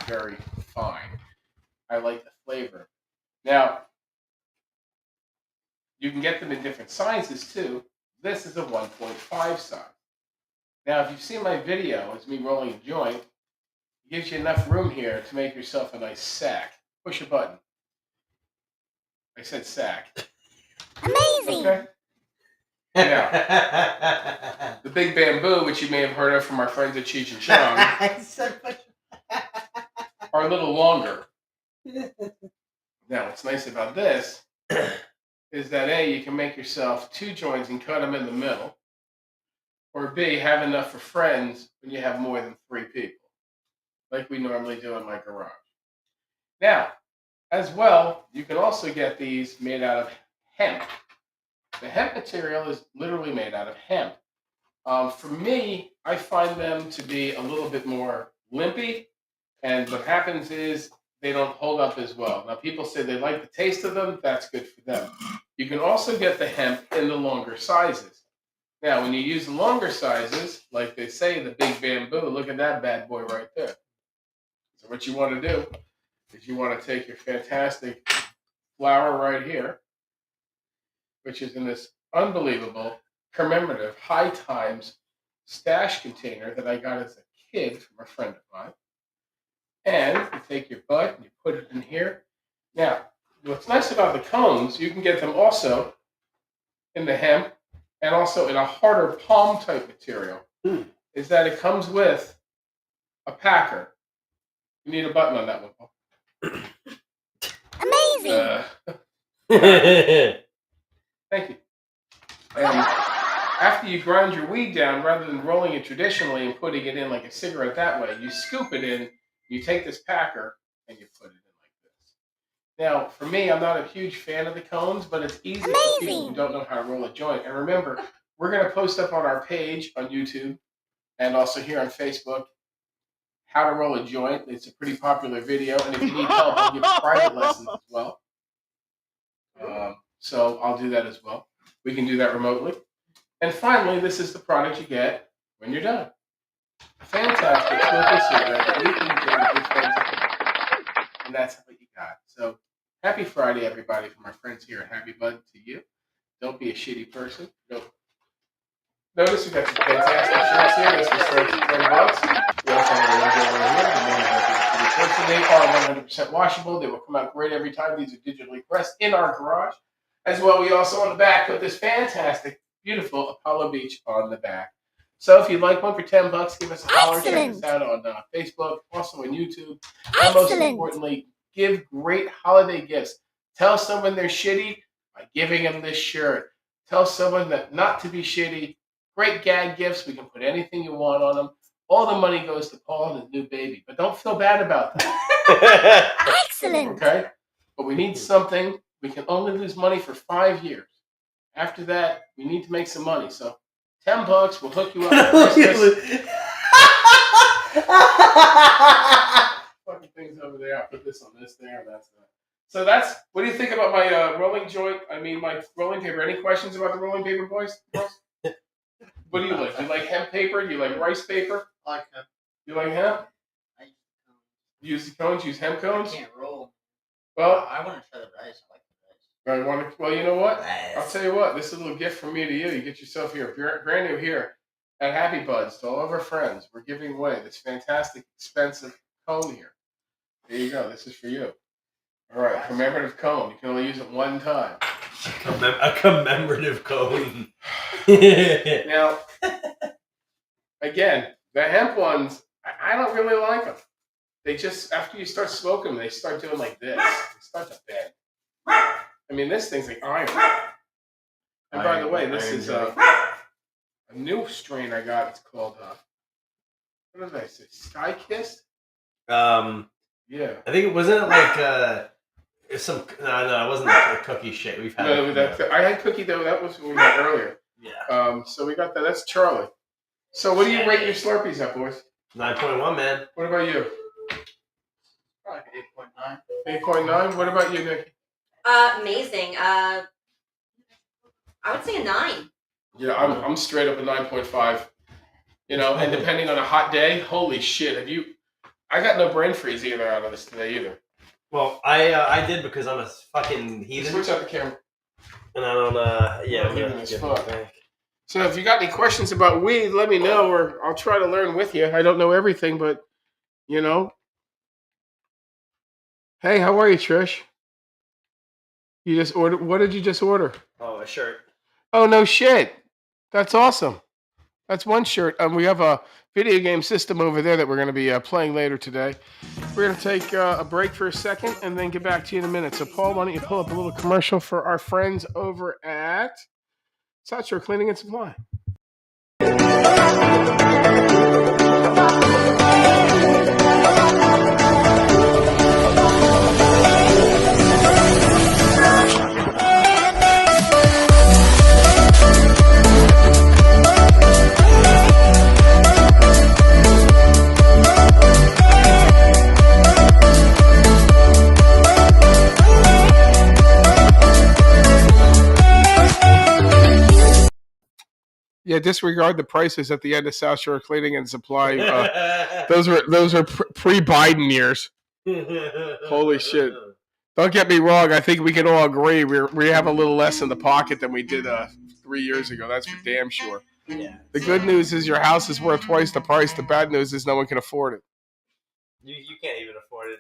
very fine. I like the flavor. Now, you can get them in different sizes too. This is a 1.5 size. Now, if you've seen my video, it's me rolling a joint. It gives you enough room here to make yourself a nice sack. Push a button. I said sack. Amazing. Okay. Now, the big bamboo, which you may have heard of from our friends at Cheech and Chong, are a little longer. Now, what's nice about this is that A, you can make yourself 2 joints and cut them in the middle, or B, have enough for friends when you have more than 3 people, like we normally do in my garage. Now, as well, you can also get these made out of hemp. The hemp material is literally made out of hemp. For me, I find them to be a little bit more limpy, and what happens is they don't hold up as well. Now, people say they like the taste of them. That's good for them. You can also get the hemp in the longer sizes. Now, when you use the longer sizes, like they say, the big bamboo, look at that bad boy right there. So what you want to do is you want to take your fantastic flower right here, which is in this unbelievable commemorative High Times stash container that I got as a kid from a friend of mine. And you take your bud and you put it in here. Now, what's nice about the cones, you can get them also in the hemp and also in a harder palm type material, is that it comes with a packer. You need a button on that one. Amazing. Thank you. And after you grind your weed down, rather than rolling it traditionally and putting it in like a cigarette that way, you scoop it in, you take this packer, and you put it in like this. Now, for me, I'm not a huge fan of the cones, but it's easy for people who don't know how to roll a joint. And remember, we're going to post up on our page on YouTube and also here on Facebook how to roll a joint. It's a pretty popular video, and if you need help, I'll give private lessons as well. So I'll do that as well. We can do that remotely. And finally, this is the product you get when you're done. Fantastic smoky cigarette that you can enjoy with your friends. And that's what you got. So happy Friday, everybody, from our friends here at Happy Bud to you. Don't be a shitty person. Notice we got some fantastic shirts here. This one starts at $10. We also have a logo right here. They are 100% washable. They will come out great every time. These are digitally pressed in our garage. As well, we also on the back put this fantastic, beautiful Apollo Beach on the back. So if you'd like one for $10, give us a holler. Check us out on Facebook, also on YouTube. And most importantly, give great holiday gifts. Tell someone they're shitty by giving them this shirt. Tell someone that not to be shitty. Great gag gifts. We can put anything you want on them. All the money goes to Paul and his new baby. But don't feel bad about that. Excellent. Okay? But we need something. We can only lose money for 5 years. After that, we need to make some money. So $10, we'll hook you up for Christmas. Fucking things over there. I'll put this on this there, and that's that. So that's. What do you think about my rolling joint? I mean, my rolling paper. Any questions about the rolling paper, boys? What do you like? Do you like hemp paper? Do you like rice paper? I like hemp. You like hemp? I Use the cones. Use hemp cones. can't roll. Well, I want to try the rice. I like I want to. Well, you know what? the I'll rice. tell you what. This is a little gift from me to you. You get yourself here. If you're brand new here at Happy Buds, to all of our friends, we're giving away this fantastic, expensive cone here. There you go. This is for you. All right, commemorative cone. You can only use it one time. A commemorative cone. Now, again, the hemp ones, I don't really like them. They just, after you start smoking them, they start doing like this. They start to bend. I mean, this thing's like iron. And by the way, this is a new strain I got. It's called, what did I say? Sky Kissed? Yeah. I think it wasn't like some. No, it wasn't like a cookie shit. We've had. No, I had cookie dough. That was what we had earlier. Yeah. So we got that. That's Charlie. So what do you rate your Slurpees at, boys? 9.1, man. What about you? Probably 8.9. 8.9. What about you, Nick? Amazing. I would say a 9. Yeah, I'm straight up a 9.5. You know, and depending on a hot day, holy shit, have you? I got no brain freeze either out of this today either. Well, I did because I'm a fucking heathen, Switch out the camera. and I don't. Yeah, I'm heathen as fuck. back. So if you got any questions about weed, let me know, or I'll try to learn with you. I don't know everything, but you know. Hey, how are you, Trish? You just ordered. What did you just order? Oh, a shirt. Oh no shit! That's awesome. That's one shirt. We have a video game system over there that we're going to be playing later today. We're going to take a break for a second and then get back to you in a minute. So, Paul, why don't you pull up a little commercial for our friends over at South Shore Cleaning and Supply. Yeah, disregard the prices at the end of South Shore Cleaning and Supply. Those are pre-Biden years. Holy shit. Don't get me wrong. I think we can all agree we have a little less in the pocket than we did 3 years ago. That's for damn sure. Yeah. The good news is your house is worth twice the price. The bad news is no one can afford it. You can't even afford it.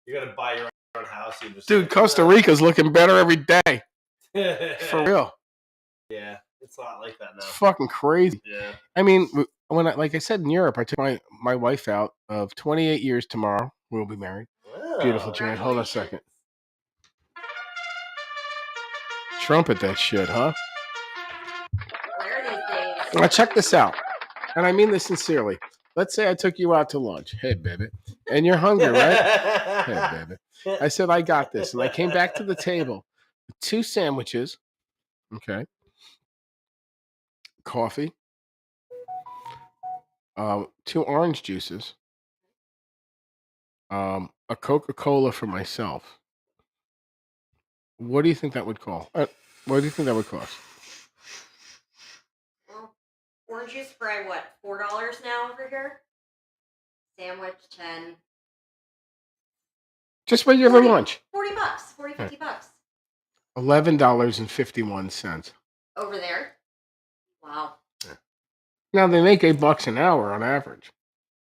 You gotta buy your own house. Dude, Costa Rica's looking better every day. For real. Yeah, it's a lot like that now. It's fucking crazy. Yeah. I mean, like I said, in Europe, I took my wife out of 28 years tomorrow. We'll be married. Wow. Beautiful, Jan. Hold on a second. Trumpet that shit, huh? Where are these days? Now check this out, and I mean this sincerely. Let's say I took you out to lunch. Hey, baby. And you're hungry, right? Hey, baby. I said, I got this. And I came back to the table with 2 sandwiches. Okay. Coffee. 2 orange juices. A Coca-Cola for myself. What do you think that would cost? What do you think that would cost? Well, orange juice for what? $4 now over here. Sandwich 10. Just regular lunch. $40, $50. $11.51. Over there. Wow. Now they make $8 an hour on average.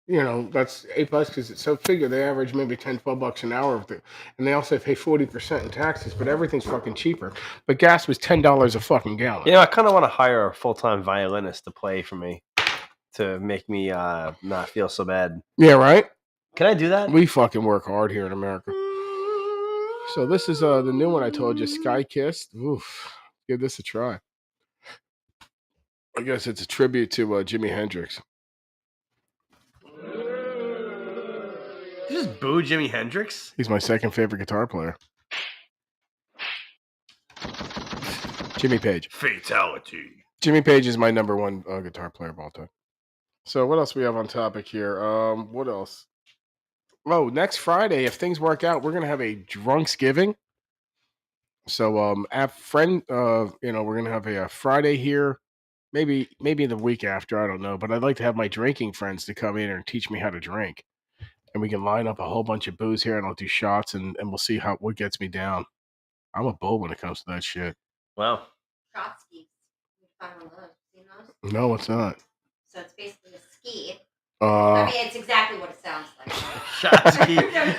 You know, that's $8 because it's so figure they average maybe $10-12 an hour, and they also pay 40% in taxes. But everything's fucking cheaper. But gas was $10 a fucking gallon. You know, I kind of want to hire a full-time violinist to play for me to make me not feel so bad. Yeah, right. Can I do that? We fucking work hard here in America. So this is the new one I told you, Sky Kissed. Oof, give this a try. I guess it's a tribute to Jimi Hendrix. You just boo Jimi Hendrix? He's my second favorite guitar player. Jimmy Page. Fatality. Jimmy Page is my number 1 guitar player of all time. So what else we have on topic here? What else? Oh, next Friday, if things work out, we're gonna have a drunksgiving. So, at friend, we're gonna have a Friday here. Maybe the week after. I don't know, but I'd like to have my drinking friends to come in and teach me how to drink, and we can line up a whole bunch of booze here, and I'll do shots, and we'll see what gets me down. I'm a bull when it comes to that shit. Wow. Shot skis. You can find one of those. Seen those? No, it's not. So it's basically a ski. Uh, I mean, it's exactly what it sounds like. Shot ski. Be real.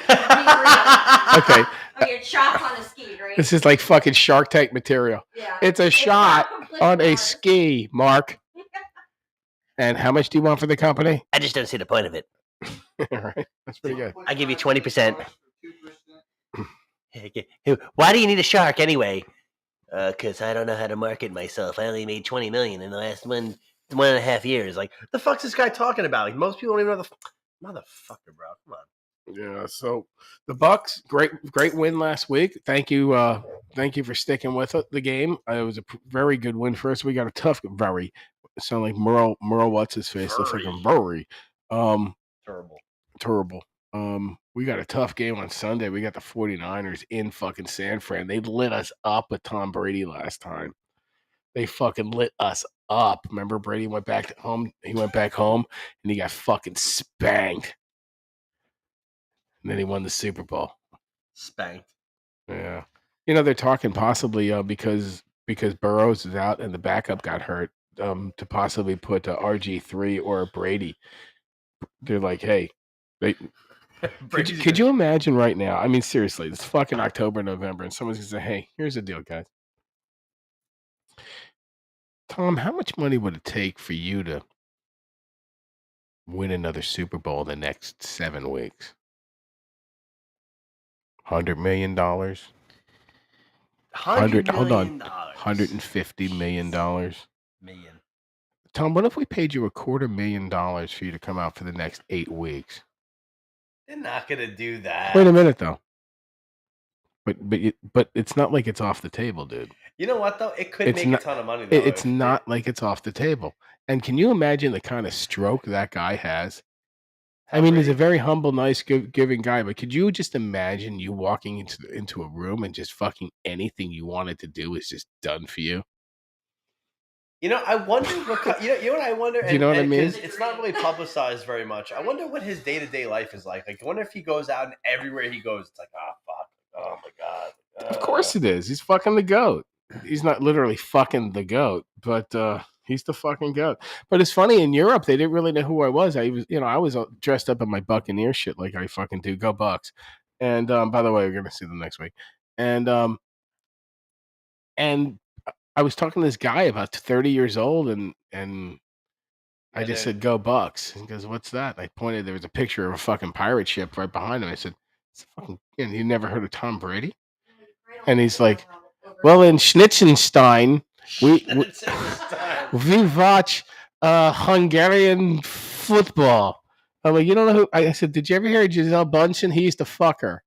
Okay. Okay, shots on a ski, right? This is like fucking Shark Tank material. Yeah. It's a shot on a hard. ski, Mark. And how much do you want for the company? I just don't see the point of it. All right, that's pretty good. I give you 20%. Why do you need a shark anyway? Because I don't know how to market myself. I only made $20 million in the last 1.5 years. Like, what the fuck's this guy talking about? Like, most people don't even know motherfucker, bro. Come on. Yeah. So the Bucks, great win last week. Thank you for sticking with the game. It was a very good win for us. We got a tough, very sound like Merle. What's his face? Looks like a very terrible. We got a tough game on Sunday. We got the 49ers in fucking San Fran. They lit us up with Tom Brady last time. They fucking lit us up. Remember, Brady went back home. He went back home and he got fucking spanked. And then he won the Super Bowl. Spanked. Yeah. They're talking possibly because Burrows is out and the backup got hurt, to possibly put RG3 or Brady. They're like, hey, could you imagine right now? I mean, seriously, it's fucking October, November, and someone's going to say, hey, here's the deal, guys. Tom, how much money would it take for you to win another Super Bowl in the next 7 weeks? $100 million? 100. Hold on. $150 million. Tom, what if we paid you $250,000 for you to come out for the next 8 weeks? They're not gonna do that. Wait a minute, though. But it's not like it's off the table, dude. You know what though? It could make a ton of money. Though, it's not like it's off the table. And can you imagine the kind of stroke that guy has? I mean, he's a very humble, nice, giving guy. But could you just imagine you walking into a room and just fucking anything you wanted to do is just done for you? I wonder what you know what I wonder. Do you know what I mean? It's not really publicized very much. I wonder what his day-to-day life is like. Like, I wonder if he goes out and everywhere he goes, it's like, oh fuck, oh my god. Of course it is. He's fucking the GOAT. He's not literally fucking the GOAT, but he's the fucking GOAT. But it's funny, in Europe, they didn't really know who I was. I was dressed up in my Buccaneer shit like I fucking do. Go Bucks. And by the way, we're gonna see them next week. And I was talking to this guy about 30 years old, and I just said, "Go Bucks." He goes, "What's that?" And I pointed. There was a picture of a fucking pirate ship right behind him. I said, "It's fucking." And you never heard of Tom Brady? And he's like, "Well, in Schnitzenstein, we watch Hungarian football." I'm like, "You don't know who?" I said, "Did you ever hear of Giselle Bundchen? He used to fuck her."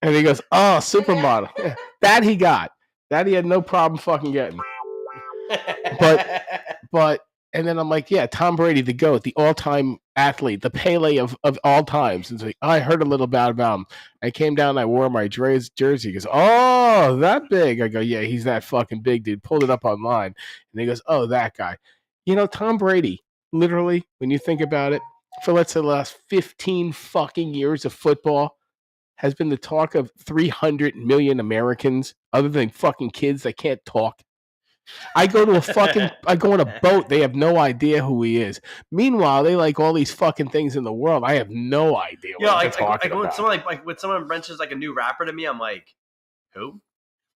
And he goes, "Oh, supermodel." Yeah. That he got. That he had no problem fucking getting. But and then I'm like, yeah, Tom Brady, the GOAT, the all-time athlete, the Pele of all times. And it's like, I heard a little bit about him. I came down, I wore my jersey. He goes, oh, that big. I go, yeah, he's that fucking big, dude. Pulled it up online. And he goes, oh, that guy. Tom Brady, literally, when you think about it, for let's say the last 15 fucking years of football, has been the talk of 300 million Americans, other than fucking kids that can't talk. I go on a boat. They have no idea who he is. Meanwhile, they like all these fucking things in the world. I have no idea what they're talking about. When someone mentions like a new rapper to me, I'm like, who?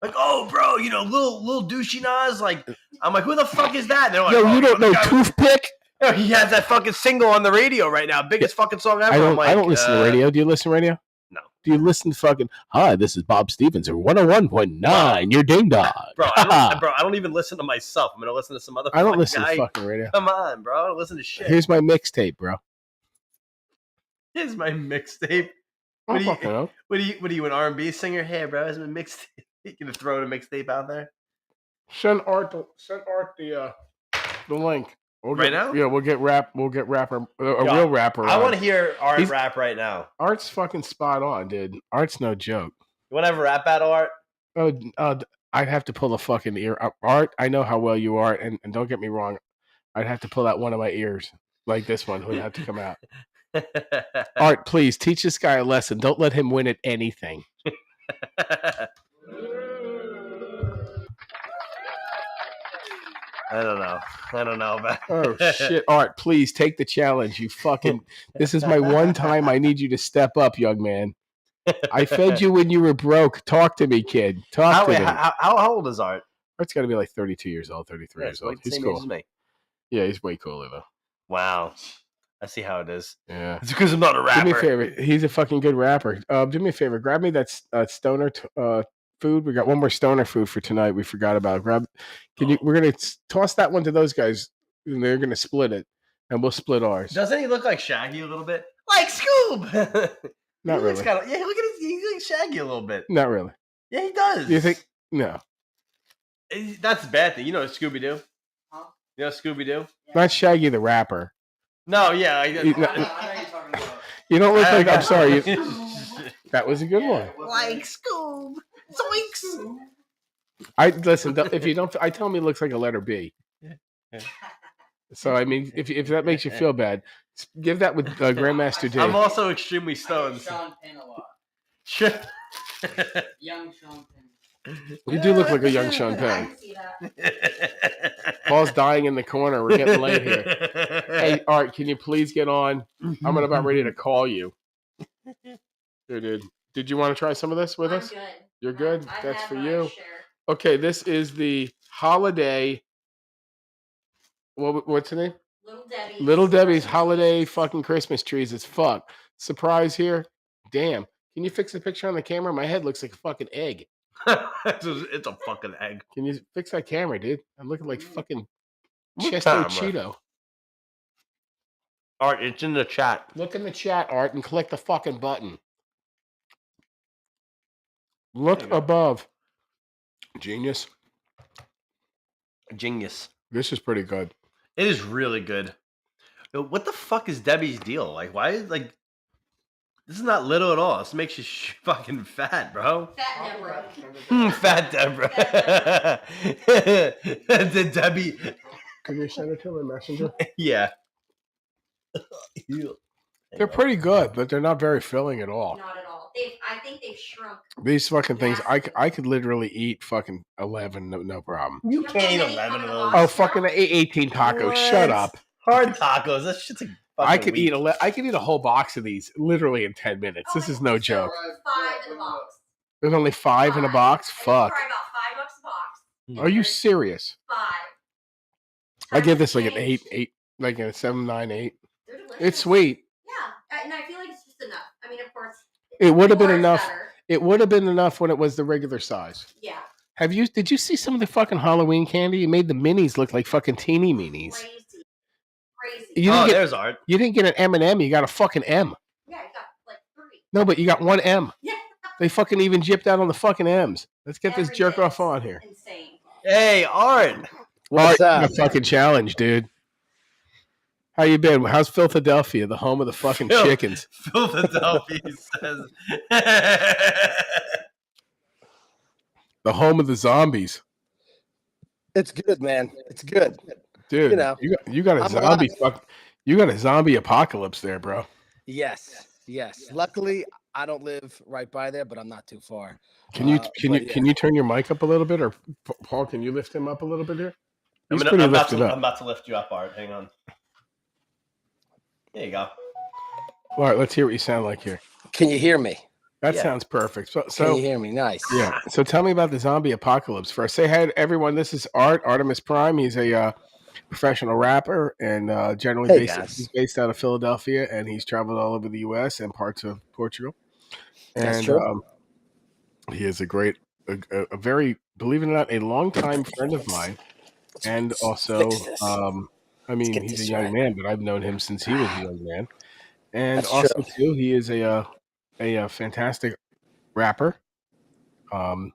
Like, oh, bro, little douchey Nas. Like, I'm like, who the fuck is that? And they're like, yo, you don't know Toothpick? He has that fucking single on the radio right now, biggest fucking song ever. I don't listen to radio. Do you listen to radio? No. Do you listen to fucking, hi, this is Bob Stevens at 101.9, your ding dong. Bro, I don't even listen to myself. I'm going to listen to some other I don't listen guy. to fucking radio. Come on, bro. I don't listen to shit. Here's my mixtape, bro. Here's my mixtape. What are you, an R&B singer? Hey, bro, here's my mixtape. You going to throw the mixtape out there? Send Art the link. Right now? Yeah, we'll get rapper a Yo, real rapper. I on. want to hear Art He's- rap right now. Art's fucking spot on, dude. Art's no joke. You want to have a rap battle, Art? Oh, I'd have to pull the fucking ear. Art, I know how well you are, and don't get me wrong, I'd have to pull out one of my ears, like this one would have to come out. Art, please teach this guy a lesson. Don't let him win at anything. I don't know about. Oh shit, Art, please take the challenge. You fucking. This is my one time. I need you to step up, young man. I fed you when you were broke. Talk to me, kid. Talk to me. How old is Art? Art's got to be like 32 years old, 33 years old. Like He's same cool. age as me. Yeah, he's way cooler though. Wow, I see how it is. Yeah. It's because I'm not a rapper. Do me a favor. He's a fucking good rapper. Do me a favor. Grab me that stoner food. We got one more stoner food for tonight. We forgot about. We're gonna toss that one to those guys, and they're gonna split it, and we'll split ours. Doesn't he look like Shaggy a little bit? Like Scoob. Not really. Look at his. He's like Shaggy a little bit. Not really. Yeah, he does. You think? No. That's the bad thing. You know Scooby Doo? Huh? You know Scooby Doo? Not Shaggy the rapper. No, yeah. I know you're talking about. You don't look like. I'm sorry. That was a good one. Like Scoob. Zoinks. I listen. If you don't, I tell him he looks like a letter B. So I mean, if that makes you feel bad, give that with Grandmaster D. I'm also extremely stoned. Sean Penn a lot. Sure. Young Sean Penn. You do look like a young Sean I Penn. can see that. Paul's dying in the corner. We're getting late here. Hey, Art, can you please get on? I'm about ready to call you. Here, dude. Did you want to try some of this with I'm us? good. You're good? I've That's had for my you. share. Okay, this is the holiday. What's the name? Little Debbie's. Little Debbie's holiday fucking Christmas trees. It's fuck. Surprise here. Damn. Can you fix the picture on the camera? My head looks like a fucking egg. It's a fucking egg. Can you fix that camera, dude? I'm looking like fucking What Chesto camera? Cheeto. Art, it's in the chat. Look in the chat, Art, and click the fucking button. Look above. Genius. Genius. This is pretty good. It is really good. Yo, what the fuck is Debbie's deal? Like, why is like this is not little at all. This makes you fucking fat, bro. Fat Deborah. Fat Deborah. Did Debbie? Can you send it to my messenger? Yeah. They're pretty good, but they're not very filling at all. Not at all. I think they've shrunk. These fucking things, I could literally eat fucking 11, no problem. You can't eat 11 of those. Oh, fucking 18 tacos. What? Shut up. Hard tacos. That shit's like I could eat a whole box of these literally in 10 minutes. This is no joke. 5 in a box. There's only 5 in a box? Fuck. Probably about $5 a box. Are you serious? 5. I give this like an 8, like a 7, 9, 8. They're delicious. It's sweet. Yeah, and I feel like it's just enough. I mean, of course, It would have been more is enough. better. It would have been enough when it was the regular size. Yeah, Did you see some of the fucking Halloween candy? You made the minis look like fucking teeny minis. crazy. You didn't get, there's Art. you didn't get an M&M, you got a fucking M. Yeah, I got like 3. No, but you got one M. Yeah. They fucking even gypped out on the fucking M's. Let's get this Every jerk bit. off on here. Insane. Hey, Art. What's up? The fucking challenge, dude. How you been? How's Philadelphia, the home of the fucking chickens? Philadelphia says. The home of the zombies. It's good, man. It's good. Dude, You know, you got a I'm zombie you got a zombie apocalypse there, bro. Yes. Luckily, I don't live right by there, but I'm not too far. Can you but can you turn your mic up a little bit, or Paul? Can you lift him up a little bit here? He's I'm pretty about lifted to, up. I'm about to lift you up, Art. Hang on. There you go. All right, let's hear what you sound like here. Can you hear me? That Yeah. sounds perfect. Can So you hear me? Nice. yeah. So tell me about the zombie apocalypse first. Say hi to everyone. This is Art, Artemis Prime. He's a professional rapper and generally Hey, based guys. he's based out of Philadelphia, and he's traveled all over the U.S. and parts of Portugal. That's And true. he is a very, believe it or not, a longtime friend of mine, and also Fix this. I mean, get he's this a young right. man, but I've known him since he was a young man. And That's also, true. too, he is a fantastic rapper. And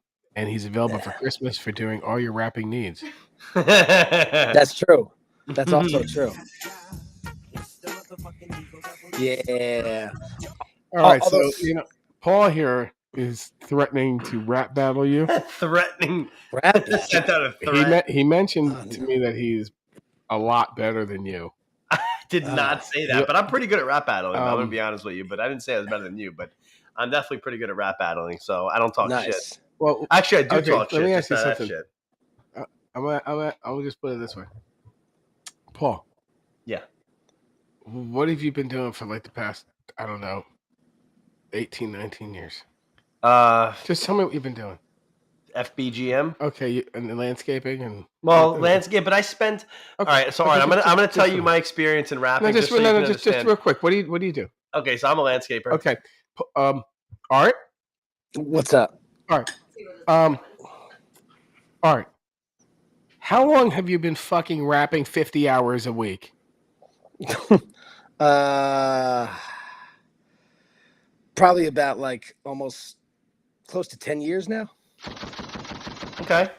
he's available for Christmas for doing all your rapping needs. That's true. That's also true. Yeah. All right, so although- Paul here is threatening to rap battle you. Threatening. Rap Sent out a threat. He mentioned to me that he's a lot better than you. Did not say that, but I'm pretty good at rap battling. I'm gonna be honest with you, but I didn't say I was better than you. But I'm definitely pretty good at rap battling, so I don't talk shit. Nice. Well, Actually, I do okay, talk shit. let me ask you just not that something. shit. I'll just put it this way. Paul. Yeah. What have you been doing for like the past, I don't know, 18, 19 years? Just tell me what you've been doing. FBGM. Okay, and the landscaping and landscape. But I spent. Okay. All right, so I'm gonna tell you my experience in rapping. Just real quick. What do you do? Okay, so I'm a landscaper. Okay, Art. What's up? Art. Art. How long have you been fucking rapping 50 hours a week? Probably about like almost close to 10 years now. Okay.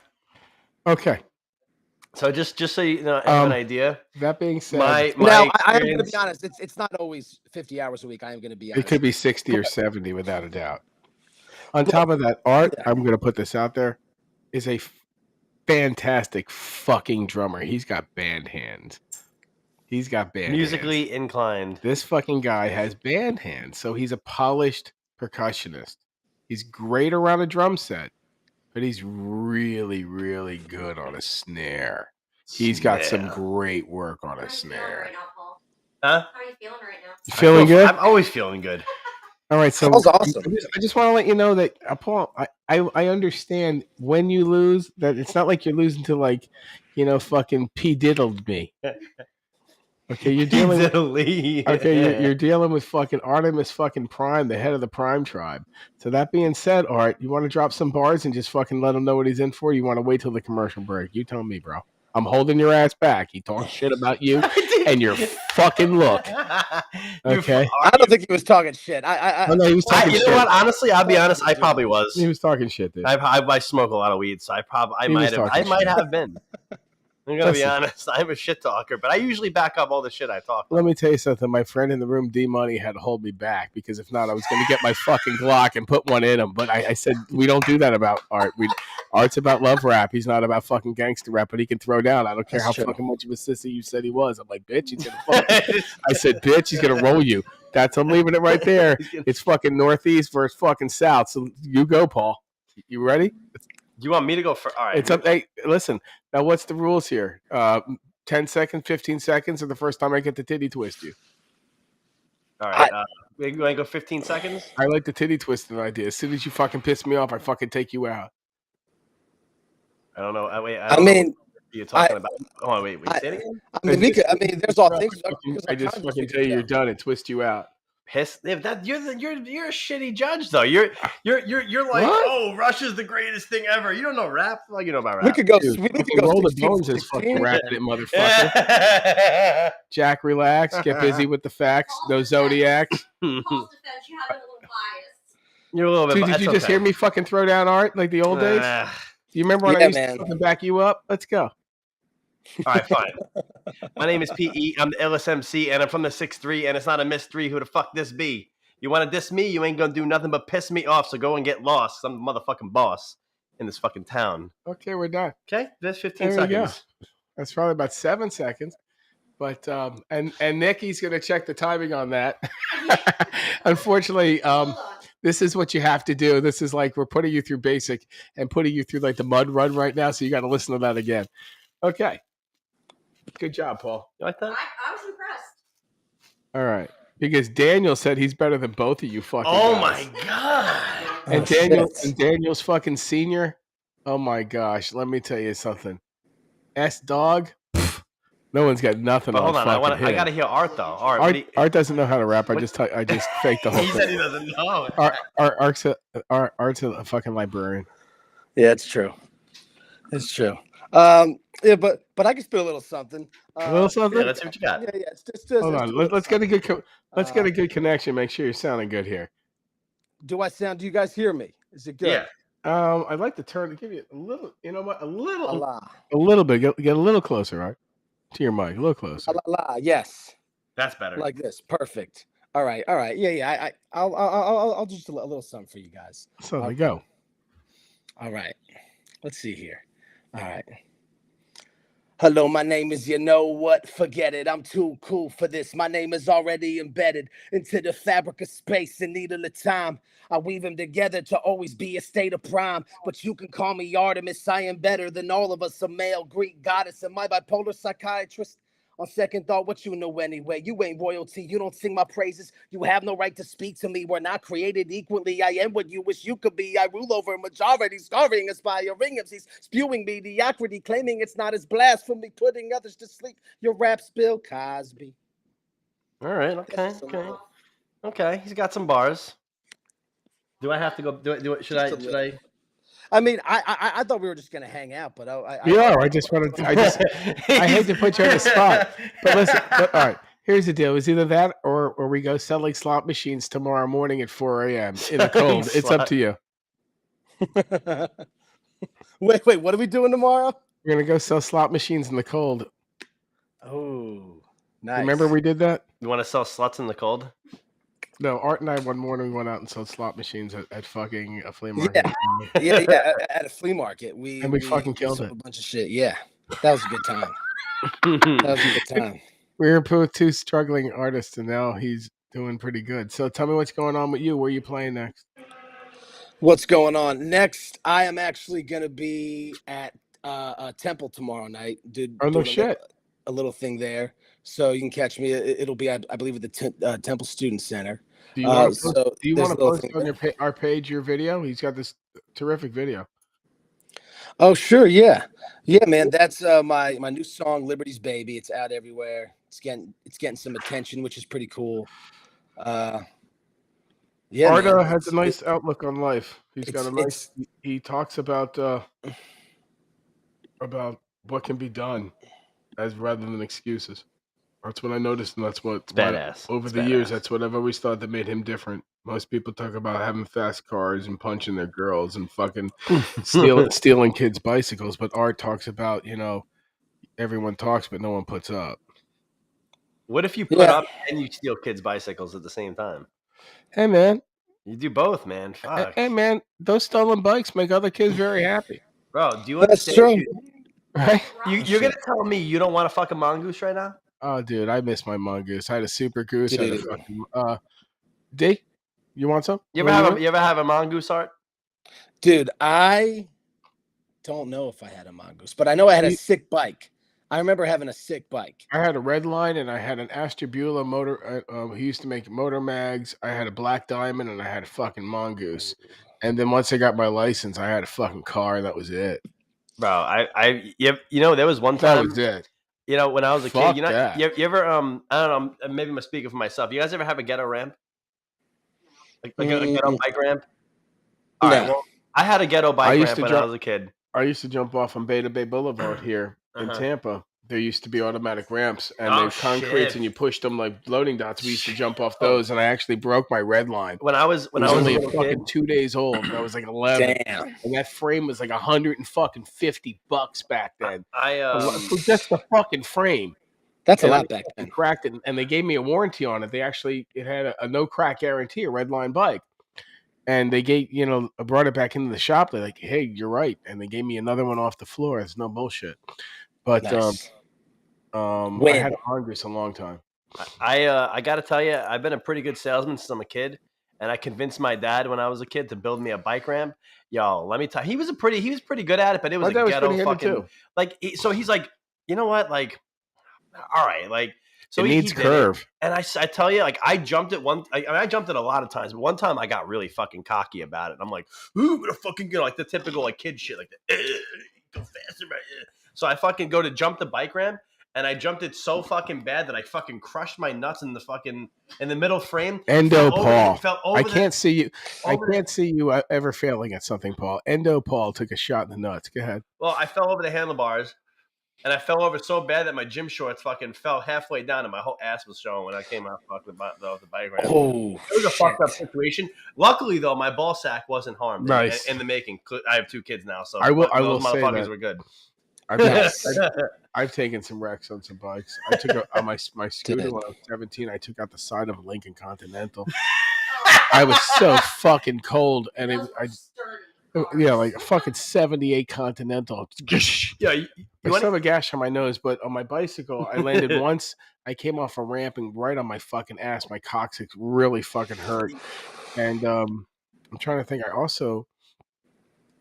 So just so you know, I have an idea. That being said, now I am going to be honest. It's not always 50 hours a week. I am going to be honest. It could be 60 or 70 without a doubt. On top of that, Art, I'm going to put this out there, is a fantastic fucking drummer. He's got band hands. Musically inclined. This fucking guy has band hands, so he's a polished percussionist. He's great around a drum set, but he's really, really good on a snare. He's got some great work on a snare. Huh? How are you feeling right now? You feeling good? I'm always feeling good. All right, so Paul's awesome. I just want to let you know that Paul, I understand when you lose that it's not like you're losing to like, fucking P diddled me. Okay, you're dealing you're dealing with fucking Artemis fucking Prime, the head of the Prime tribe. So that being said, Art, you want to drop some bars and just fucking let him know what he's in for? You want to wait till the commercial break? You tell me, bro. I'm holding your ass back. He talks shit about you and your fucking look. Okay. I don't think he was talking shit. No, he was talking shit. You know what? Honestly, I'll be honest. I probably was. He was talking shit, dude. I smoke a lot of weed, so I might have been. I'm gonna be honest. I'm a shit talker, but I usually back up all the shit I talk about. Let me tell you something. My friend in the room, D Money, had to hold me back because if not, I was going to get my fucking Glock and put one in him. But I said we don't do that about Art. Art's about love rap. He's not about fucking gangster rap, but he can throw down. I don't care how fucking much of a sissy you said he was. I'm like, bitch, he's gonna fucking. I said, bitch, he's gonna roll you. I'm leaving it right there. It's fucking Northeast versus fucking South. So you go, Paul. You ready? You want me to go for? All right. It's up. Hey, listen. Now, what's the rules here? 10 seconds, 15 seconds, or the first time I get the titty twist you? All right. You want to go 15 seconds? I like the titty twisting idea. As soon as you fucking piss me off, I fucking take you out. I don't know. Wait. I mean, you're talking about. Oh, wait. Say it again. I mean, there's all things. I just fucking tell you you're done and twist you out. Piss. You're a shitty judge though. You're like, what? Oh, Russia's the greatest thing ever. You don't know rap? Like you know about rap. We could go. Dude, we could roll go the bones as fucking rapping it, motherfucker. Jack, relax. Get busy with the facts. No zodiacs. Paul's defense, you have a little bias. You're a little bit. Dude, did you just hear me fucking throw down Art like the old days? Do you remember when I used to fucking back you up? Let's go. All right, fine. My name is P.E. I'm the LSMC, and I'm from the 6'3", and it's not a mystery. Who the fuck this be? You want to diss me? You ain't gonna do nothing but piss me off. So go and get lost. I'm the motherfucking boss in this fucking town. Okay, we're done. Okay, that's 15 there seconds. That's probably about 7 seconds. But and Nikki's gonna check the timing on that. Unfortunately, this is what you have to do. This is like we're putting you through basic and putting you through like the mud run right now. So you got to listen to that again. Okay. Good job, Paul. You like that? I was impressed. All right. Because Daniel said he's better than both of you fucking guys. My god. And Daniel's fucking senior. Oh my gosh. Let me tell you something. S-Dog. No one's got nothing but on hold on, fucking I gotta hear Art though. Art doesn't know how to rap. I just faked the whole thing. He said he doesn't know. Art's a fucking librarian. Yeah, it's true. It's true. Yeah, but I can spit a little something. A little something? Yeah, let's see what you got. Yeah. It's just hold on. Let's get a good connection. Make sure you're sounding good here. Do you guys hear me? Is it good? Yeah. I'd like to give you a little. You know what? A little bit. Get a little closer, right? to your mic, a little closer. La, la, la. Yes, That's better. like this. Perfect. All right. Yeah. I'll do just a little something for you guys. So they go. All right. Let's see here. All right. Hello, my name is you know what? Forget it. I'm too cool for this. My name is already embedded into the fabric of space and needle of time. I weave them together to always be a state of prime. But you can call me Artemis. I am better than all of us. A male Greek goddess and my bipolar psychiatrist. On second thought, what you know anyway? You ain't royalty. You don't sing my praises. You have no right to speak to me. We're not created equally. I am what you wish you could be. I rule over a majority, scarring, aspiring MCs, spewing mediocrity, claiming it's not as blasphemy, putting others to sleep. Your rap's Bill Cosby. All right. Okay. He's got some bars. Do I have to go? Do it? Should I? I mean, I thought we were just gonna hang out, but I just wanted to, I hate to put you on the spot, but listen. But, all right, here's the deal: it's either that or we go selling slot machines tomorrow morning at 4 a.m. in the cold. It's up to you. Wait, what are we doing tomorrow? We're gonna go sell slot machines in the cold. Oh, nice. Remember we did that? You want to sell sluts in the cold? No, Art and I one morning went out and sold slot machines at fucking a flea market. Yeah, at a flea market. We fucking killed sold it. a bunch of shit. Yeah, that was a good time. We were with two struggling artists, and now he's doing pretty good. So tell me what's going on with you. Where are you playing next? What's going on next? I am actually gonna be at Temple tomorrow night. Oh no shit! A little thing there, so you can catch me. It'll be, I believe, at the Temple Student Center. Do you want to post on our page your video? He's got this terrific video. Oh sure, yeah, man. That's my new song, Liberty's Baby. It's out everywhere. It's getting some attention, which is pretty cool. Yeah, Arda has a nice outlook on life. He's got a nice. He talks about what can be done, as rather than excuses. That's what I noticed, and that's what badass. Over the years, that's what I've always thought that made him different. Most people talk about having fast cars and punching their girls and fucking stealing kids' bicycles, but Art talks about, everyone talks, but no one puts up. What if you put up and you steal kids' bicycles at the same time? Hey, man. You do both, man. Fuck. Hey, man, those stolen bikes make other kids very happy. Bro, do you understand? That's true. Right? You're going to tell me you don't want to fuck a mongoose right now? Oh, dude, I miss my mongoose. I had a super goose. I had a fucking, D, you want some? You ever have a mongoose, Art? Dude, I don't know if I had a mongoose, but I know I had a sick bike. I remember having a sick bike. I had a red line and I had an Ashtabula motor. He used to make motor mags. I had a Black Diamond and I had a fucking mongoose. And then once I got my license, I had a fucking car and that was it. Bro, there was one time. That was it. When I was a kid, you ever, I don't know, maybe I'm speaking for myself. You guys ever have a ghetto ramp? Like a ghetto bike ramp? All right, well, I had a ghetto bike ramp when I was a kid. I used to jump off on Beta Bay Boulevard here in Tampa. There used to be automatic ramps, and they're concrete, and you pushed them like loading dots. We used to jump off those, and I actually broke my red line. When I was only fucking 2 days old. I was like 11. Damn. And that frame was like $150 back then. For just the fucking frame. That's a lot back then. Cracked it, and they gave me a warranty on it. It had a no crack guarantee, a red line bike. And they gave, I brought it back into the shop. They're like, hey, you're right. And they gave me another one off the floor. It's no bullshit. But nice. I had a mongoose a long time. I got to tell you, I've been a pretty good salesman since I'm a kid. And I convinced my dad when I was a kid to build me a bike ramp. Yo, let me tell you, he was pretty good at it, but it was a ghetto fucking, so he's like, you know what? Like, all right. Like, so it needs curve. And I tell you, like, I jumped it I jumped it a lot of times, but one time I got really fucking cocky about it. I'm like, ooh, I'm gonna fucking get like the typical like kid shit, like the go faster, right? So I fucking go to jump the bike ramp, and I jumped it so fucking bad that I fucking crushed my nuts in the middle frame. Endo Paul. I can't see you. I can't see you ever failing at something, Paul. Endo Paul took a shot in the nuts. Go ahead. Well, I fell over the handlebars. And I fell over so bad that my gym shorts fucking fell halfway down and my whole ass was showing when I came out the bike ramp. Oh, it was a fucked up situation. Luckily, though, my ball sack wasn't harmed in the making. I have 2 kids now, so I will those say motherfuckers that were good. I've taken some wrecks on some bikes. I took on my scooter when I was 17. I took out the side of a Lincoln Continental. I was so fucking cold, and like a fucking 78 Continental. Yeah, you I want still have a gash on my nose, but on my bicycle, I landed once. I came off a ramp and right on my fucking ass. My coccyx really fucking hurt. And I'm trying to think. I also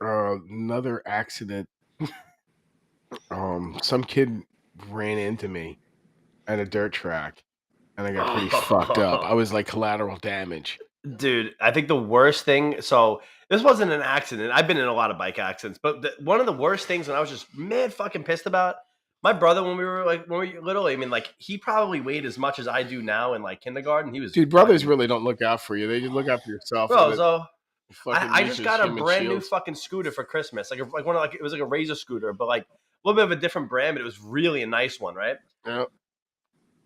another accident. Some kid ran into me at a dirt track, and I got pretty fucked up. I was like collateral damage. Dude, I think the worst thing. So this wasn't an accident. I've been in a lot of bike accidents, but one of the worst things, and I was just mad fucking pissed about. My brother, when we were little, I mean, like he probably weighed as much as I do now in like kindergarten. He was brothers really don't look out for you. They just look out for yourself. Bro, so I just got a brand new fucking scooter for Christmas. Like one of it was like a Razor scooter, but like a little bit of a different brand, but it was really a nice one, right? Yeah.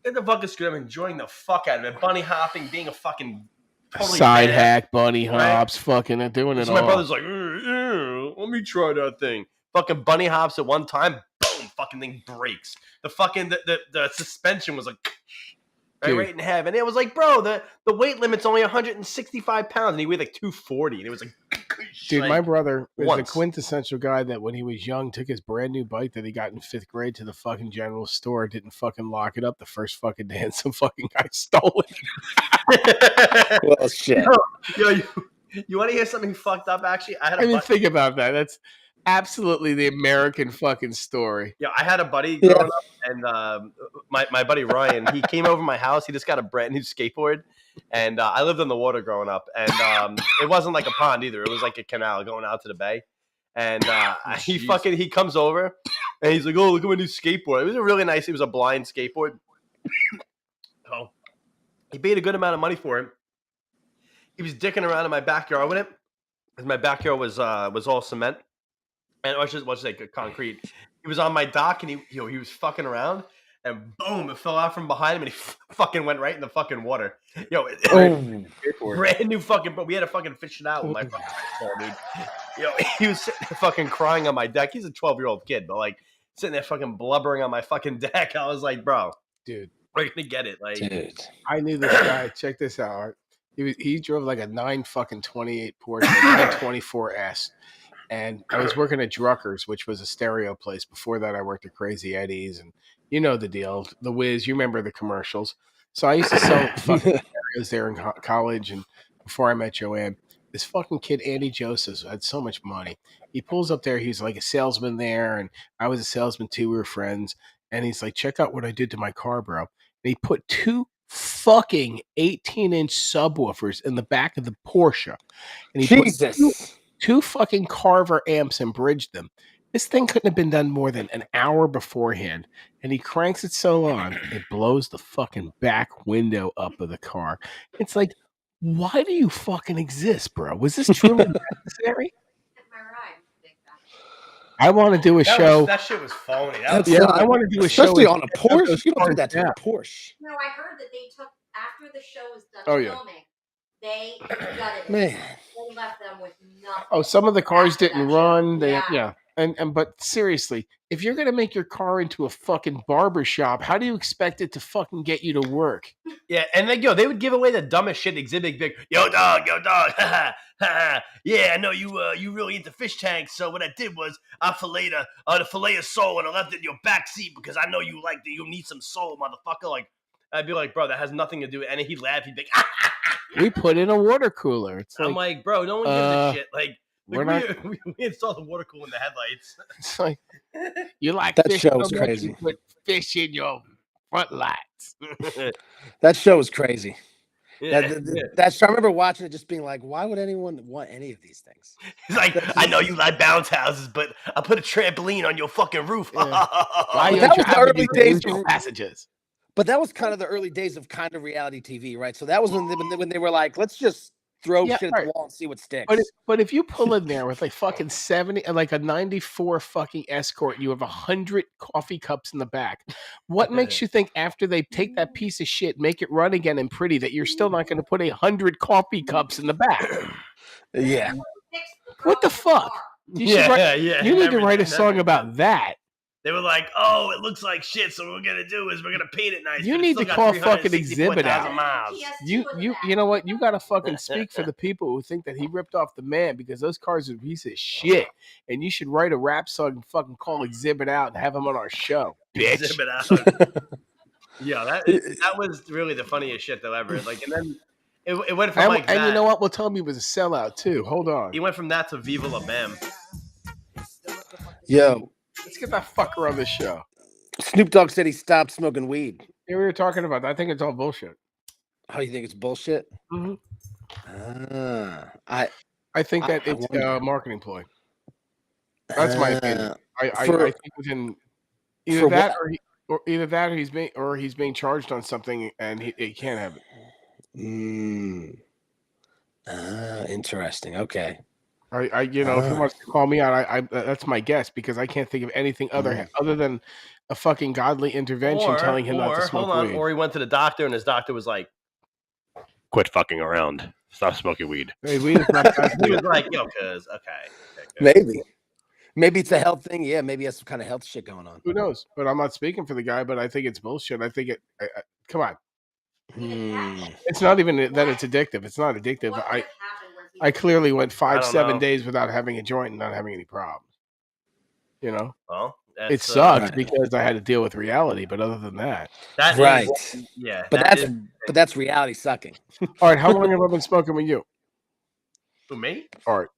In the fucking scooter, I'm enjoying the fuck out of it. Bunny hopping, being a fucking totally side bad, hack, bunny hops, right? Fucking doing it so all. My brother's like, let me try that thing. Fucking bunny hops at one time, boom, fucking thing breaks. The fucking the suspension was like right in half, and it was like, bro, the weight limit's only 165 pounds, and he weighed like 240, and it was like, dude, my brother was a quintessential guy that when he was young took his brand new bike that he got in 5th grade to the fucking general store, didn't fucking lock it up the first fucking day, and some fucking guy stole it. Well, shit. Yo, you want to hear something fucked up? Actually, I mean, think about that. That's absolutely the American fucking story. Yeah, I had a buddy growing up, and my buddy Ryan, he came over my house. He just got a brand new skateboard, and I lived on the water growing up, and it wasn't like a pond either. It was like a canal going out to the bay, and he comes over, and he's like, "Oh, look at my new skateboard." It was a really nice. It was a blind skateboard. Oh, he paid a good amount of money for it. He was dicking around in my backyard with it, because my backyard was all cement. And it was just like a concrete. He was on my dock, and he was fucking around, and boom, it fell out from behind him, and he fucking went right in the fucking water. Brand new fucking. But we had to fucking fish it out with my fucking ball, dude. He was sitting there fucking crying on my deck. He's a 12-year-old kid, but like sitting there fucking blubbering on my fucking deck. I was like, bro, dude, we're gonna get it. Like, dude, I knew this guy. Check this out. He drove like a 928 Porsche, 924S. And I was working at Drucker's, which was a stereo place. Before that, I worked at Crazy Eddie's, and you know the deal. The Wiz, you remember the commercials. So I used to sell fucking stereos there in college, and before I met Joanne, this fucking kid, Andy Joseph, had so much money. He pulls up there. He's like a salesman there, and I was a salesman too. We were friends. And he's like, check out what I did to my car, bro. And he put 2 fucking 18-inch subwoofers in the back of the Porsche. And he put 2 fucking Carver amps and bridged them. This thing couldn't have been done more than an hour beforehand. And he cranks it so on, it blows the fucking back window up of the car. It's like, why do you fucking exist, bro? Was this truly necessary? I want to do a show. That shit was phony. I want to do a show. Especially on a Porsche. You don't do that to a Porsche. No, I heard that they took, after the show was done filming, they gutted it. Man. They left them with nothing. Oh, some of the cars didn't run. But seriously, if you're gonna make your car into a fucking barber shop, how do you expect it to fucking get you to work? Yeah, and like, they would give away the dumbest shit. Exhibit big, yo dog, yeah, I know you really into fish tanks. So what I did was I filleted the fillet of sole and I left it in your back seat because I know you like that. You need some sole, motherfucker. Like I'd be like, bro, that has nothing to do with it. And he'd laugh. He'd be like, we put in a water cooler. I'm like, bro, no one gives a shit. Like we installed the water cooler in the headlights. It's like, you like that fish show was so crazy. You put fish in your front lights. That show was crazy. Yeah, that show, I remember watching it, just being like, why would anyone want any of these things? He's like, I know you like bounce houses, but I put a trampoline on your fucking roof. Why that was the early days of passages. But that was kind of the early days of kind of reality TV, right? So that was when they were like, let's just throw shit at the wall and see what sticks. But if you pull in there with like fucking 70, like a 94 fucking Escort, you have 100 coffee cups in the back. What makes you think after they take that piece of shit, make it run again and pretty, that you're still not going to put 100 coffee cups in the back? Yeah. What the fuck? You need to write a song about that. They were like, "Oh, it looks like shit, so what we're gonna do is we're gonna paint it nice." You but it's need still to got call fucking Exhibit 364,000 out. miles. You know what? You got to fucking speak for the people who think that he ripped off the man, because those cars are a piece of shit. And you should write a rap song and fucking call Exhibit out and have him on our show, bitch. Exhibit out. Yeah, that was really the funniest shit though ever. Like, and then it went from like And that. you know what? We'll tell him he was a sellout too. Hold on. He went from that to Viva La Bam. Yo, Let's get that fucker on the show. Snoop Dogg said he stopped smoking weed. Yeah, we were talking about that. I think it's all bullshit. How you think it's bullshit? Mhm. I think that I it's wonder. a marketing ploy. That's my opinion. I think within either for that what? or he's being charged on something and he can't have it. Interesting. Okay. If he wants to call me out, I that's my guess, because I can't think of anything other than a fucking godly intervention telling him not to smoke weed. Or he went to the doctor and his doctor was like, "Quit fucking around. Stop smoking weed." Hey, weed is not bad for He you. was like, "Yo, cuz okay." Maybe it's a health thing. Yeah, maybe he has some kind of health shit going on. Who knows? But I'm not speaking for the guy. But I think it's bullshit. I think it. Come on. It's not even that it's addictive. It's not addictive. I clearly went 5-7 days without having a joint and not having any problems. You know, well, it sucked because I had to deal with reality. But other than that, right? Yeah, but that's reality sucking. All right, how long have I been smoking with you? Who, me? Art.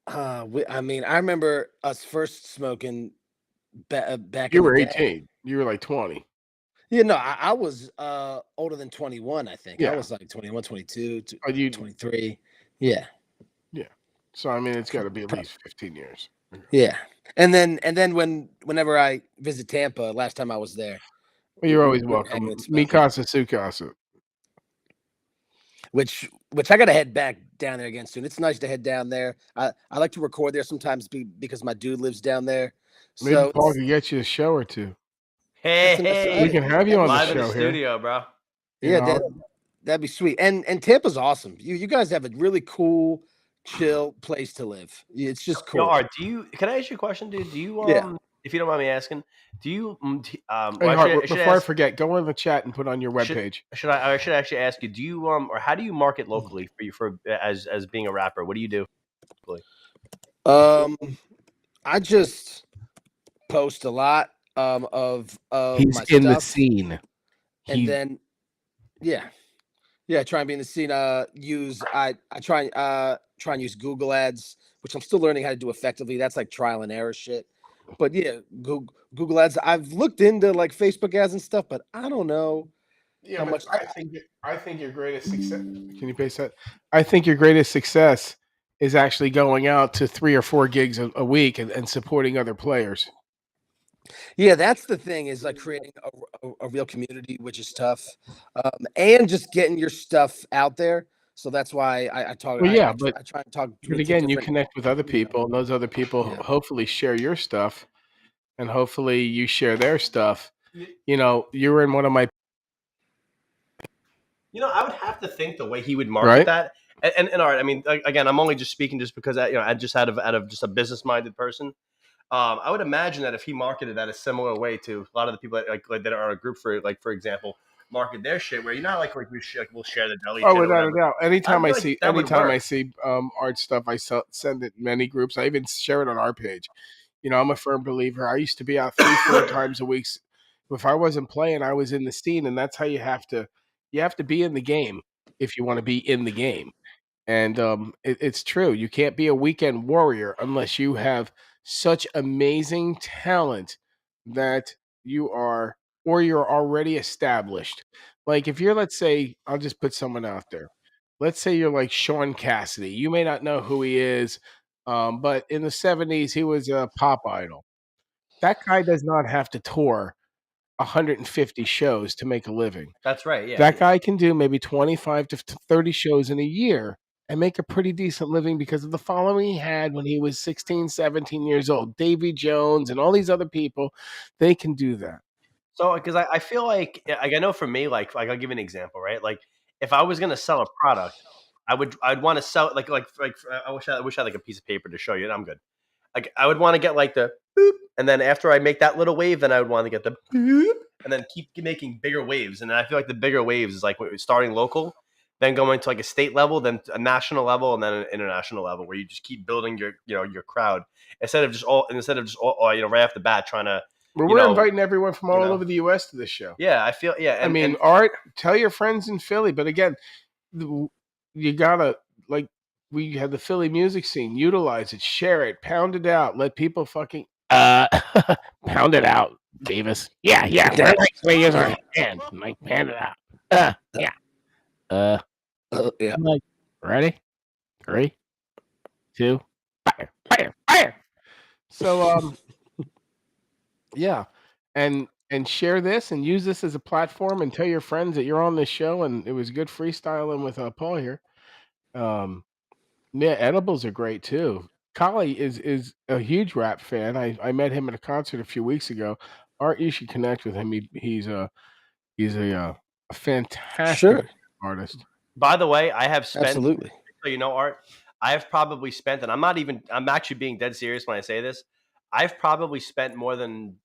I mean, I remember us first smoking back. You were in the 18. Day. You were like 20. Yeah, no, I was older than 21, I think. Yeah. I was like 21, 22, 23. Yeah. So I mean, it's got to be at least 15 years. Yeah. And then whenever I visit Tampa, last time I was there. Well, you're always welcome. Mikasa Sukasa. Which I got to head back down there again soon. It's nice to head down there. I like to record there sometimes because my dude lives down there. Maybe So Paul can get you a show or two. Hey, we can have you on live the show in the studio, here. bro. Yeah, that'd be sweet. And Tampa's awesome. You guys have a really cool, chill place to live. It's just cool. Yo, Art, can I ask you a question, dude? Do you if you don't mind me asking, do you hey, Hart, before I forget, go in the chat and put on your webpage. I should actually ask you, do you or how do you market locally as being a rapper? What do you do? I just post a lot of He's my in stuff, the scene. and then try and be in the scene. I try and use Google Ads, which I'm still learning how to do effectively. That's like trial and error shit. But yeah, Google Ads. I've looked into like Facebook ads and stuff, but I don't know how much. I think your greatest success. Can you paste that? I think your greatest success is actually going out to 3 or 4 gigs a week and supporting other players. Yeah, that's the thing, is like creating a real community, which is tough, and just getting your stuff out there. So that's why I talk. Well, yeah, I try and talk. But again, you connect with other people, and those other people hopefully share your stuff, and hopefully you share their stuff. You know, you were in one of my. You know, I would have to think the way he would market that, and all right. I mean, again, I'm only just speaking just because I just out of just a business minded person. I would imagine that if he marketed that a similar way to a lot of the people that are a group for example, market their shit, where we'll share the deli. Oh, without a doubt. Anytime I see art stuff, I send it in many groups. I even share it on our page. You know, I'm a firm believer. I used to be out 3-4 times a week. If I wasn't playing, I was in the scene, and that's how you have to be in the game if you want to be in the game. And it's true. You can't be a weekend warrior unless you have such amazing talent that you're already established. Like if you're, let's say, I'll just put someone out there. Let's say you're like Sean Cassidy. You may not know who he is, but in the 70s, he was a pop idol. That guy does not have to tour 150 shows to make a living. That's right. Yeah. That guy can do maybe 25 to 30 shows in a year and make a pretty decent living because of the following he had when he was 16, 17 years old. Davy Jones and all these other people, they can do that. So, because I feel like I know for me, like I'll give you an example, right? Like if I was going to sell a product, I'd want to sell it like I wish I had like a piece of paper to show you, and I'm good. Like I would want to get like the boop, and then after I make that little wave, then I would want to get the boop, and then keep making bigger waves. And I feel like the bigger waves is like starting local, then going to like a state level, then a national level, and then an international level, where you just keep building your crowd instead of just all right off the bat trying to. We're inviting everyone from all know. over the U.S. to this show. Yeah, I feel I mean, Art, tell your friends in Philly, but again, you gotta we have the Philly music scene. Utilize it, share it, pound it out, let people fucking pound it out, Davis. Yeah. We're like 3 years our hand, like pound it out. Yeah. Yeah. Like, ready? 3, 2, fire. So yeah, and share this and use this as a platform and tell your friends that you're on this show and it was good freestyling with Paul here. Yeah, edibles are great too. Kali is a huge rap fan. I met him at a concert a few weeks ago. Art, you should connect with him. He's a fantastic artist. By the way, I have spent. Absolutely. So Art, I've probably spent, and I'm actually being dead serious when I say this. I've probably spent more than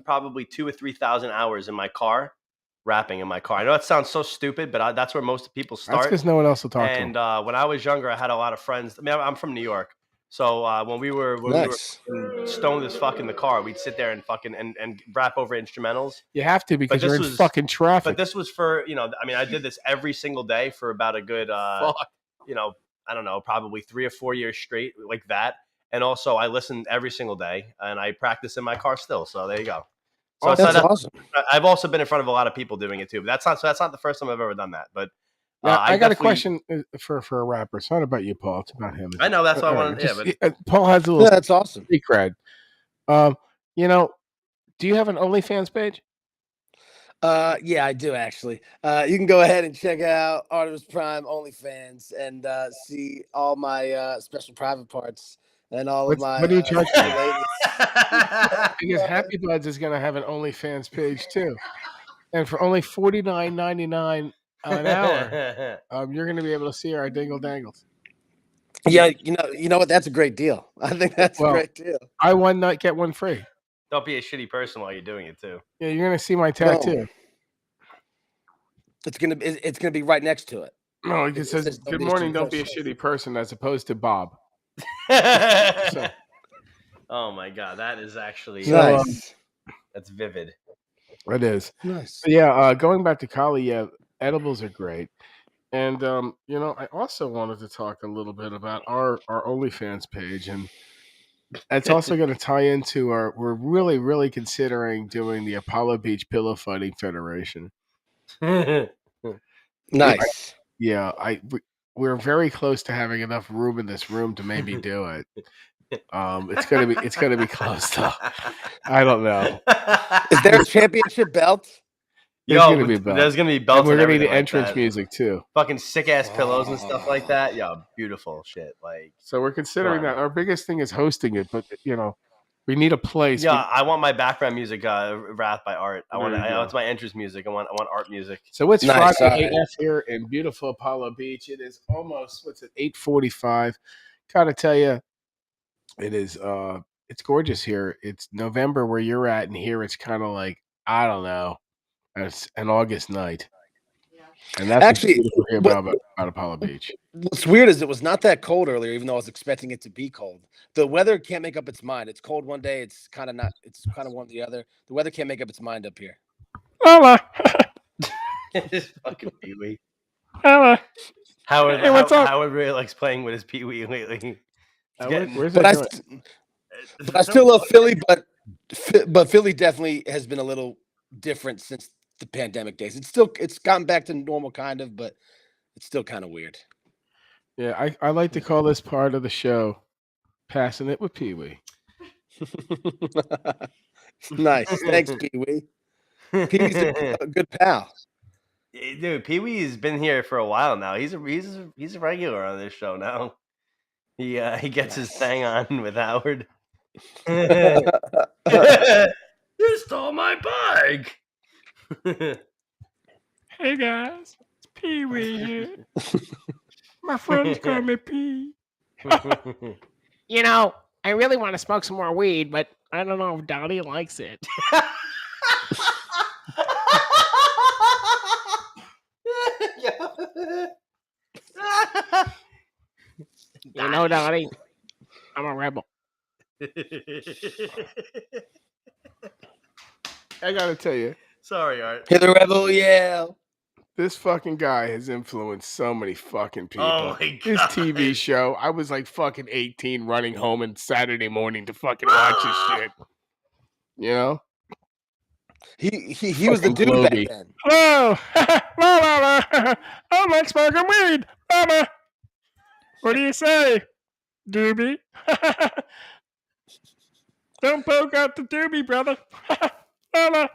probably 2,000 or 3,000 hours in my car, rapping in my car. I know that sounds so stupid, but that's where most people start. That's because no one else will talk to And him. when I was younger, I had a lot of friends. I mean, I'm from New York, so when we were stoned as fuck in the car, we'd sit there and fucking and rap over instrumentals. You have to because you're in fucking traffic. But this was for I mean, I did this every single day for about a good I don't know, probably 3 or 4 years straight like that. And also, I listened every single day, and I practice in my car still. So there you go. So that's awesome. I've also been in front of a lot of people doing it too. But that's not the first time I've ever done that. But now, I got a question for a rapper. It's not about you, Paul. It's about him. I know that's what I wanted. Paul has a little. Yeah, that's awesome. Cred. Do you have an OnlyFans page? Yeah, I do actually. You can go ahead and check out Artemis Prime OnlyFans and see all my special private parts and all of my. What do you charge for? Because Happy Buds is going to have an OnlyFans page too, and for only $49.99 an hour, you're going to be able to see our dingle dangles. Yeah, you know what? That's a great deal. I think that's a great deal. I one night get one free. Don't be a shitty person while you're doing it too. Yeah, you're gonna see my tattoo. No. It's gonna be right next to it. No, it says "Good morning. Don't be a shitty person," as opposed to Bob. Oh my god, that is actually nice. That's vivid. It is nice. Yeah, going back to Kali, yeah, edibles are great, and I also wanted to talk a little bit about our OnlyFans page, and it's also going to tie into we're really, really considering doing the Apollo Beach Pillow Fighting Federation. Nice. We're very close to having enough room in this room to maybe do it. It's gonna be close though. I don't know. Is there a championship belt? There's gonna be belts. There's gonna be belts. And we're gonna need entrance music too. Fucking sick ass pillows and stuff like that. Yeah, beautiful shit. Like, so we're considering that. Our biggest thing is hosting it, but we need a place. Yeah, I want my background music wrapped by Art. It's my entrance music. I want Art music. So it's Friday AF here in beautiful Apollo Beach. It is almost 8:45. Gotta tell you, it is it's gorgeous here. It's November where you're at, and here it's kind of like, I don't know, it's an August night. Yeah. And that's actually about Apollo Beach. What's weird is it was not that cold earlier, even though I was expecting it to be cold. The weather can't make up its mind. It's cold one day. It's kind of not. It's kind of one or the other. The weather can't make up its mind up here. Hola. This fucking Pee-wee. Hola. Howard really likes playing with his Pee-wee lately. But I still love Philly, but Philly definitely has been a little different since the pandemic days. It's gotten back to normal kind of, but it's still kind of weird. Yeah, I like to call this part of the show "Passing It with Pee-wee." Nice, thanks, Pee-wee. Pee-wee's a good pal. Dude, Pee-wee has been here for a while now. He's a regular on this show now. He gets his thing on with Howard. You stole my bike. Hey guys, it's Pee-wee here. My friends call me Pee. I really want to smoke some more weed, but I don't know if Donnie likes it. You know, Donnie, I'm a rebel. I gotta tell you, Sorry, Art. Hit the rebel yell. this fucking guy has influenced so many fucking people. Oh my His God. TV show, I was like fucking 18 running home on Saturday morning to fucking watch his shit. You know? He was the Fucking dude back Globy. then. Hello! I like smoking weed! Mama! What do you say, doobie? Don't poke out the doobie, brother. Mama!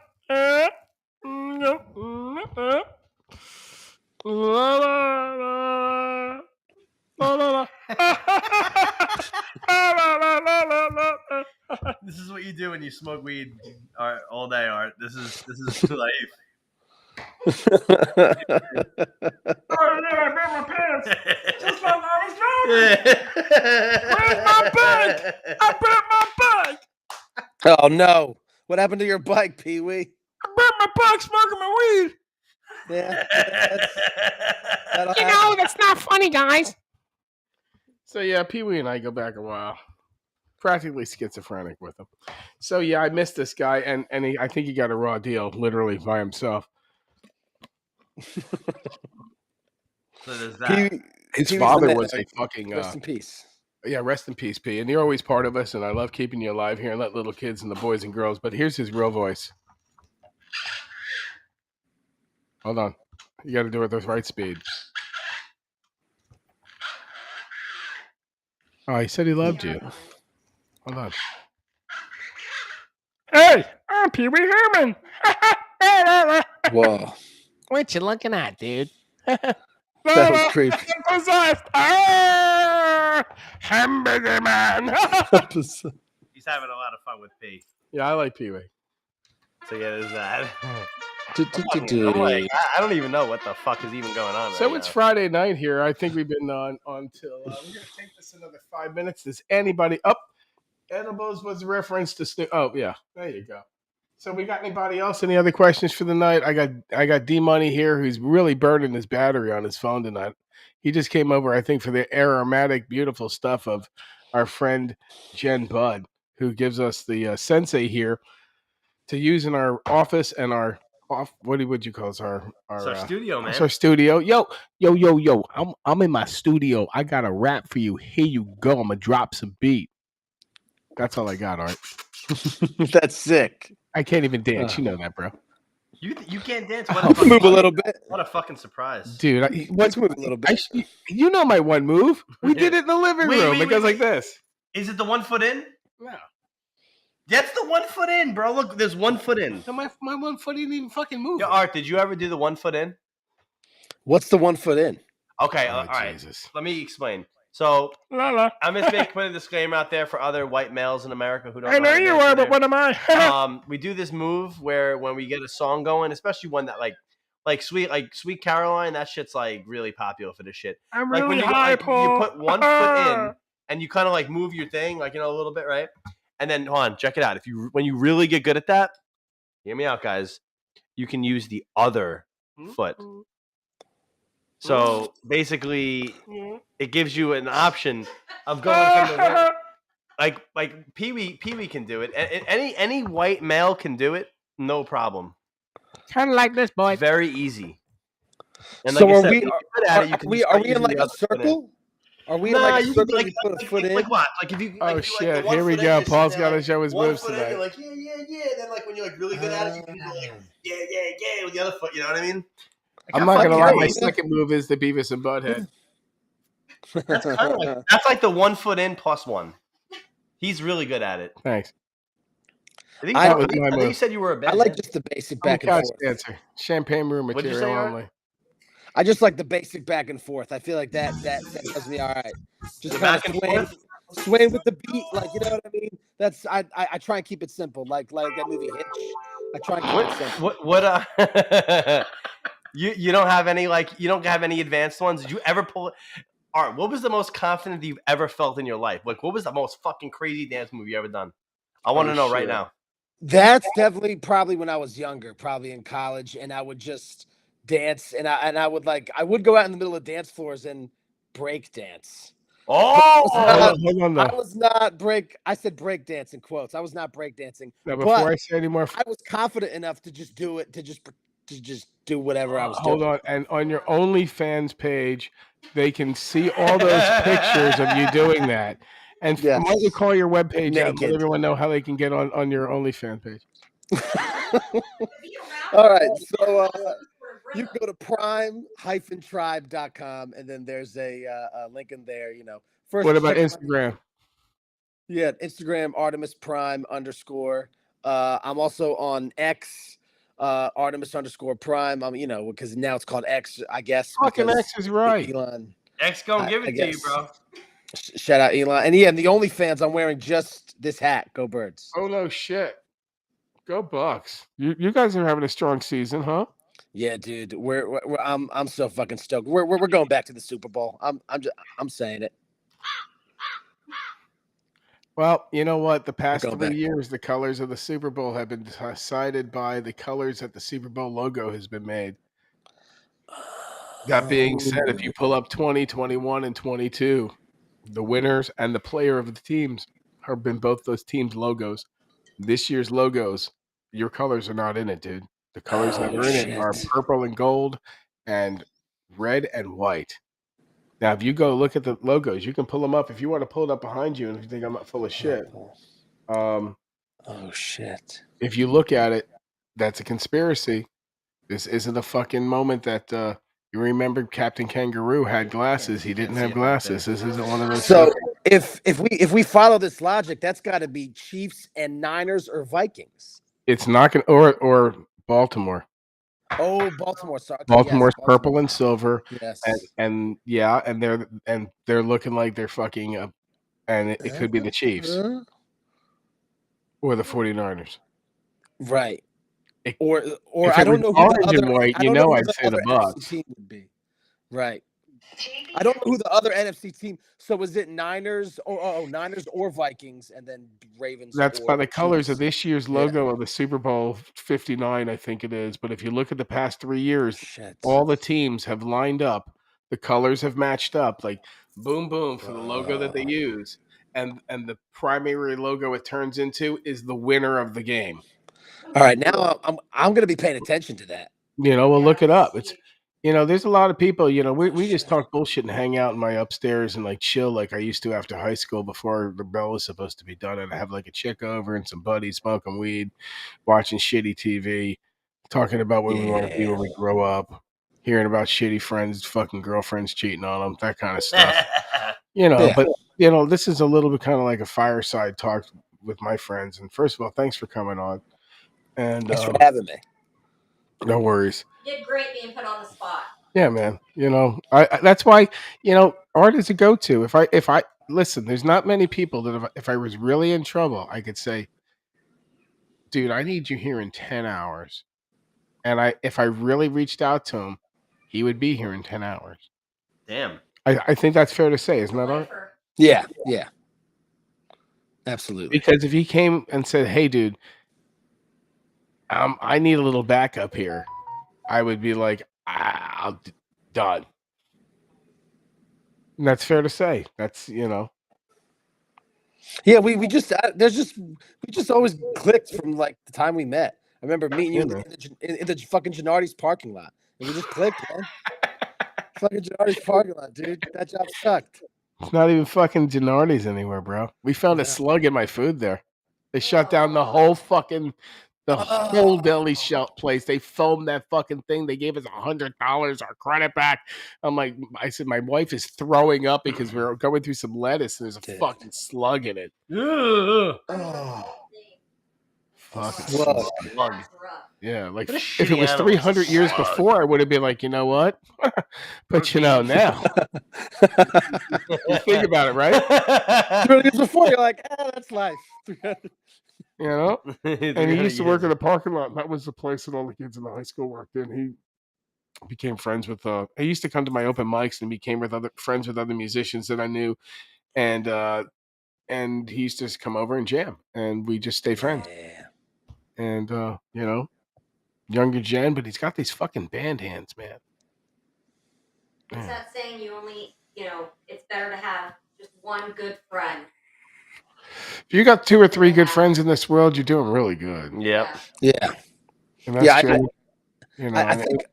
This is what you do when you smoke weed, Art, all day, Art. This is life. Oh, yeah, I bet my pants. Just like I was driving. Where's my bike? I bet my bike. Oh no! What happened to your bike, Pee Wee? I bet my bike smoking my weed. Yeah, that'll You happen. know, that's not funny, guys. So, yeah, Pee Wee and I go back a while. Practically schizophrenic with him. So, yeah, I missed this guy, and I think he got a raw deal, literally, by himself. So there's that. Pee- His Pee Wee's father the man. was a fucking... Rest in peace. Yeah, rest in peace, P. And you're always part of us, and I love keeping you alive here and let little kids and the boys and girls. But here's his real voice. Hold on. You got to do it at the right speed. Oh, he said he loved you. Hold on. Hey, I'm Pee Wee Herman. Whoa, What you looking at, dude? that was creepy. Possessed. Ah, hamburger man. He's having a lot of fun with P. Yeah, I like Pee Wee. So yeah, there's that. Do, do, do, do. I'm like, I don't even know what the fuck is even going on. So right it's now. Friday night here. I think we've been on till we're gonna take this another 5 minutes. Does anybody up? Edibles was a reference to oh yeah, there you go. So we got anybody else? Any other questions for the night? I got D Money here who's really burning his battery on his phone tonight. He just came over, I think, for the aromatic, beautiful stuff of our friend Jen Budd, who gives us the sensei here to use in our office and our off. What would you call it? It's our studio, man. It's our studio. Yo. I'm in my studio. I got a rap for you. Here you go. I'm gonna drop some beat. That's all I got, Art. That's sick. I can't even dance. You know that, bro. You can't dance. I'll Move a little bit. What a fucking surprise, Dude. Let's move a little bit. You know my one move. We did it in the living room. It goes like this. Is it the 1 foot in? No. That's the 1 foot in, bro. Look, there's 1 foot in. No, my 1 foot didn't even fucking move. Yo, Art, did you ever do the 1 foot in? What's the 1 foot in? Okay, Oh, all right. Jesus. Let me explain. So La. I'm just putting a disclaimer out there for other white males in America who don't. I know how to you dance are, either. but what am I? We do this move where when we get a song going, especially one that like Sweet Caroline, that shit's like really popular for this shit. I'm Like when really you, high, like, Paul. you put 1 foot in and you kind of like move your thing, like, you know, a little bit, right? And then hold on, check it out. When you really get good at that, hear me out, guys. You can use the other foot. So basically, it gives you an option of going from the like Pee Wee can do it. Any white male can do it, no problem. Kind of like this, boy. Very easy. And So like I are said, we? when you're good at it, you can just Are start we in using like the a other foot in. circle? Are we in Nah, like a you circle? like, You put a foot like in. what? Like if you. Oh Like, if you, like, shit! the 1 Here we foot in, go. you're Paul's sitting got there, to show his 1 moves foot in, tonight. you're like yeah. Then like when you're like really good at it, you can do like yeah with the other foot. You know what I mean? I'm not gonna lie. fucking My great. second move is the Beavis and Butthead. That's kind of like that's like the 1 foot in plus one. He's really good at it. Thanks. I think, I- I think you said you were a bad I like dancer. just the basic I'm a back and couch forth. dancer. Champagne room What'd you say, material Art? only. I just like the basic back and forth. I feel like that does me all right. Just The kind back of and forth. swaying with the beat, like, you know what I mean. That's I try and keep it simple, like that movie Hitch. I try and keep it simple. What you don't have any advanced ones? Did you ever pull? Art, what was the most confident you've ever felt in your life? Like, what was the most fucking crazy dance move you ever done? I want to know right shit. now. That's definitely probably when I was younger, probably in college, and I would just dance, and I would go out in the middle of dance floors and break dance. Oh, Hold on, I though. was not break. I said break dance in quotes. I was not break dancing. Now, before But I say any more, I was confident enough to just do it, to just do whatever I was doing. hold on. And on your OnlyFans page, they can see all those pictures of you doing that. And Yes. why don't you call your webpage out and let Naked. everyone know how they can get on your OnlyFans page? All right, so you can go to prime-tribe.com, and then there's a link in there. You know, first. What about check Instagram? Yeah, Instagram Artemis Prime _ I'm also on X, Artemis _Prime. Because now it's called X, I guess. Fucking Because X is right. Elon. X gonna give I it to you, guess. bro. Shout out Elon. And yeah, and the OnlyFans, I'm wearing just this hat. Go Birds. Oh no, shit. Go Bucks. You guys are having a strong season, huh? Yeah, dude. I'm so fucking stoked. We're going back to the Super Bowl. I'm saying it. Well, you know what? The past Go 3 back. years, the colors of the Super Bowl have been decided by the colors that the Super Bowl logo has been made. That being said, if you pull up 20, 21, and 22, the winners and the player of the teams have been both those teams' logos. This year's logos, your colors are not in it, dude. The colors that are in it are purple and gold and red and white. Now, if you go look at the logos, you can pull them up. If you want to pull it up behind you and if you think I'm not full of shit. Oh shit. If you look at it, that's a conspiracy. This isn't a fucking moment that you remember Captain Kangaroo had glasses. He didn't have glasses. This isn't one of those. So if we follow this logic, that's got to be Chiefs and Niners or Vikings. It's not going or Baltimore. Oh, Baltimore. Sorry. Okay, Baltimore's yes, purple and silver. Yes. And they're looking like they're fucking and it could be the Chiefs or the 49ers. Right. If I don't know who the orange and other white, I don't know who I'd the say the other NFC Bucks. team would be. Right. I don't know who the other NFC team. So was it Niners Niners or Vikings, and then Ravens? That's or by the colors Chiefs? of this year's logo of the Super Bowl 59, I think it is. But if you look at the past 3 years, all the teams have lined up. The colors have matched up, like boom, boom for the logo that they use, and the primary logo it turns into is the winner of the game. All right, now I'm going to be paying attention to that. We'll look it up. It's there's a lot of people. We just talk bullshit and hang out in my upstairs and like chill like I used to after high school before the bell was supposed to be done. And I have like a chick over and some buddies smoking weed, watching shitty TV, talking about what we want to be when we grow up, hearing about shitty friends, fucking girlfriends cheating on them, that kind of stuff. But this is a little bit kind of like a fireside talk with my friends. And first of all, thanks for coming on. And thanks for having me. No worries. You did great being put on the spot. Yeah, man. I that's why, art is a go-to. If I listen, there's not many people that if I was really in trouble, I could say, dude, I need you here in 10 hours. And if I really reached out to him, he would be here in 10 hours. Damn. I think that's fair to say, isn't that art? Yeah. Absolutely. Because if he came and said, hey, dude, I need a little backup here, I would be like, I'll done. And that's fair to say. That's Yeah, we just always clicked from like the time we met. I remember meeting you in the fucking Gennardi's parking lot, and we just clicked, man. Fucking Gennardi's parking lot, dude. That job sucked. It's not even fucking Gennardi's anywhere, bro. We found a slug in my food there. They shut down the whole fucking whole deli shop place. They filmed that fucking thing. They gave us $100 our credit back. I said my wife is throwing up because we're going through some lettuce and there's a fucking slug in it. Fucking slug. Yeah, like if it was 300 years before, I would have been like, you know what? But now, you think about it, right? 300 years before, you're like, that's life. And he used to work in a parking lot. That was the place that all the kids in the high school worked in. became friends with. He used to come to my open mics and became friends with other musicians that I knew, and he used to just come over and jam, and we just stayed friends. Yeah. And younger Jen, but he's got these fucking band hands, man. It's that saying you only, it's better to have just one good friend. If you got 2 or 3 good friends in this world, you're doing really good. Yep. Yeah. And that's Yeah, true. I think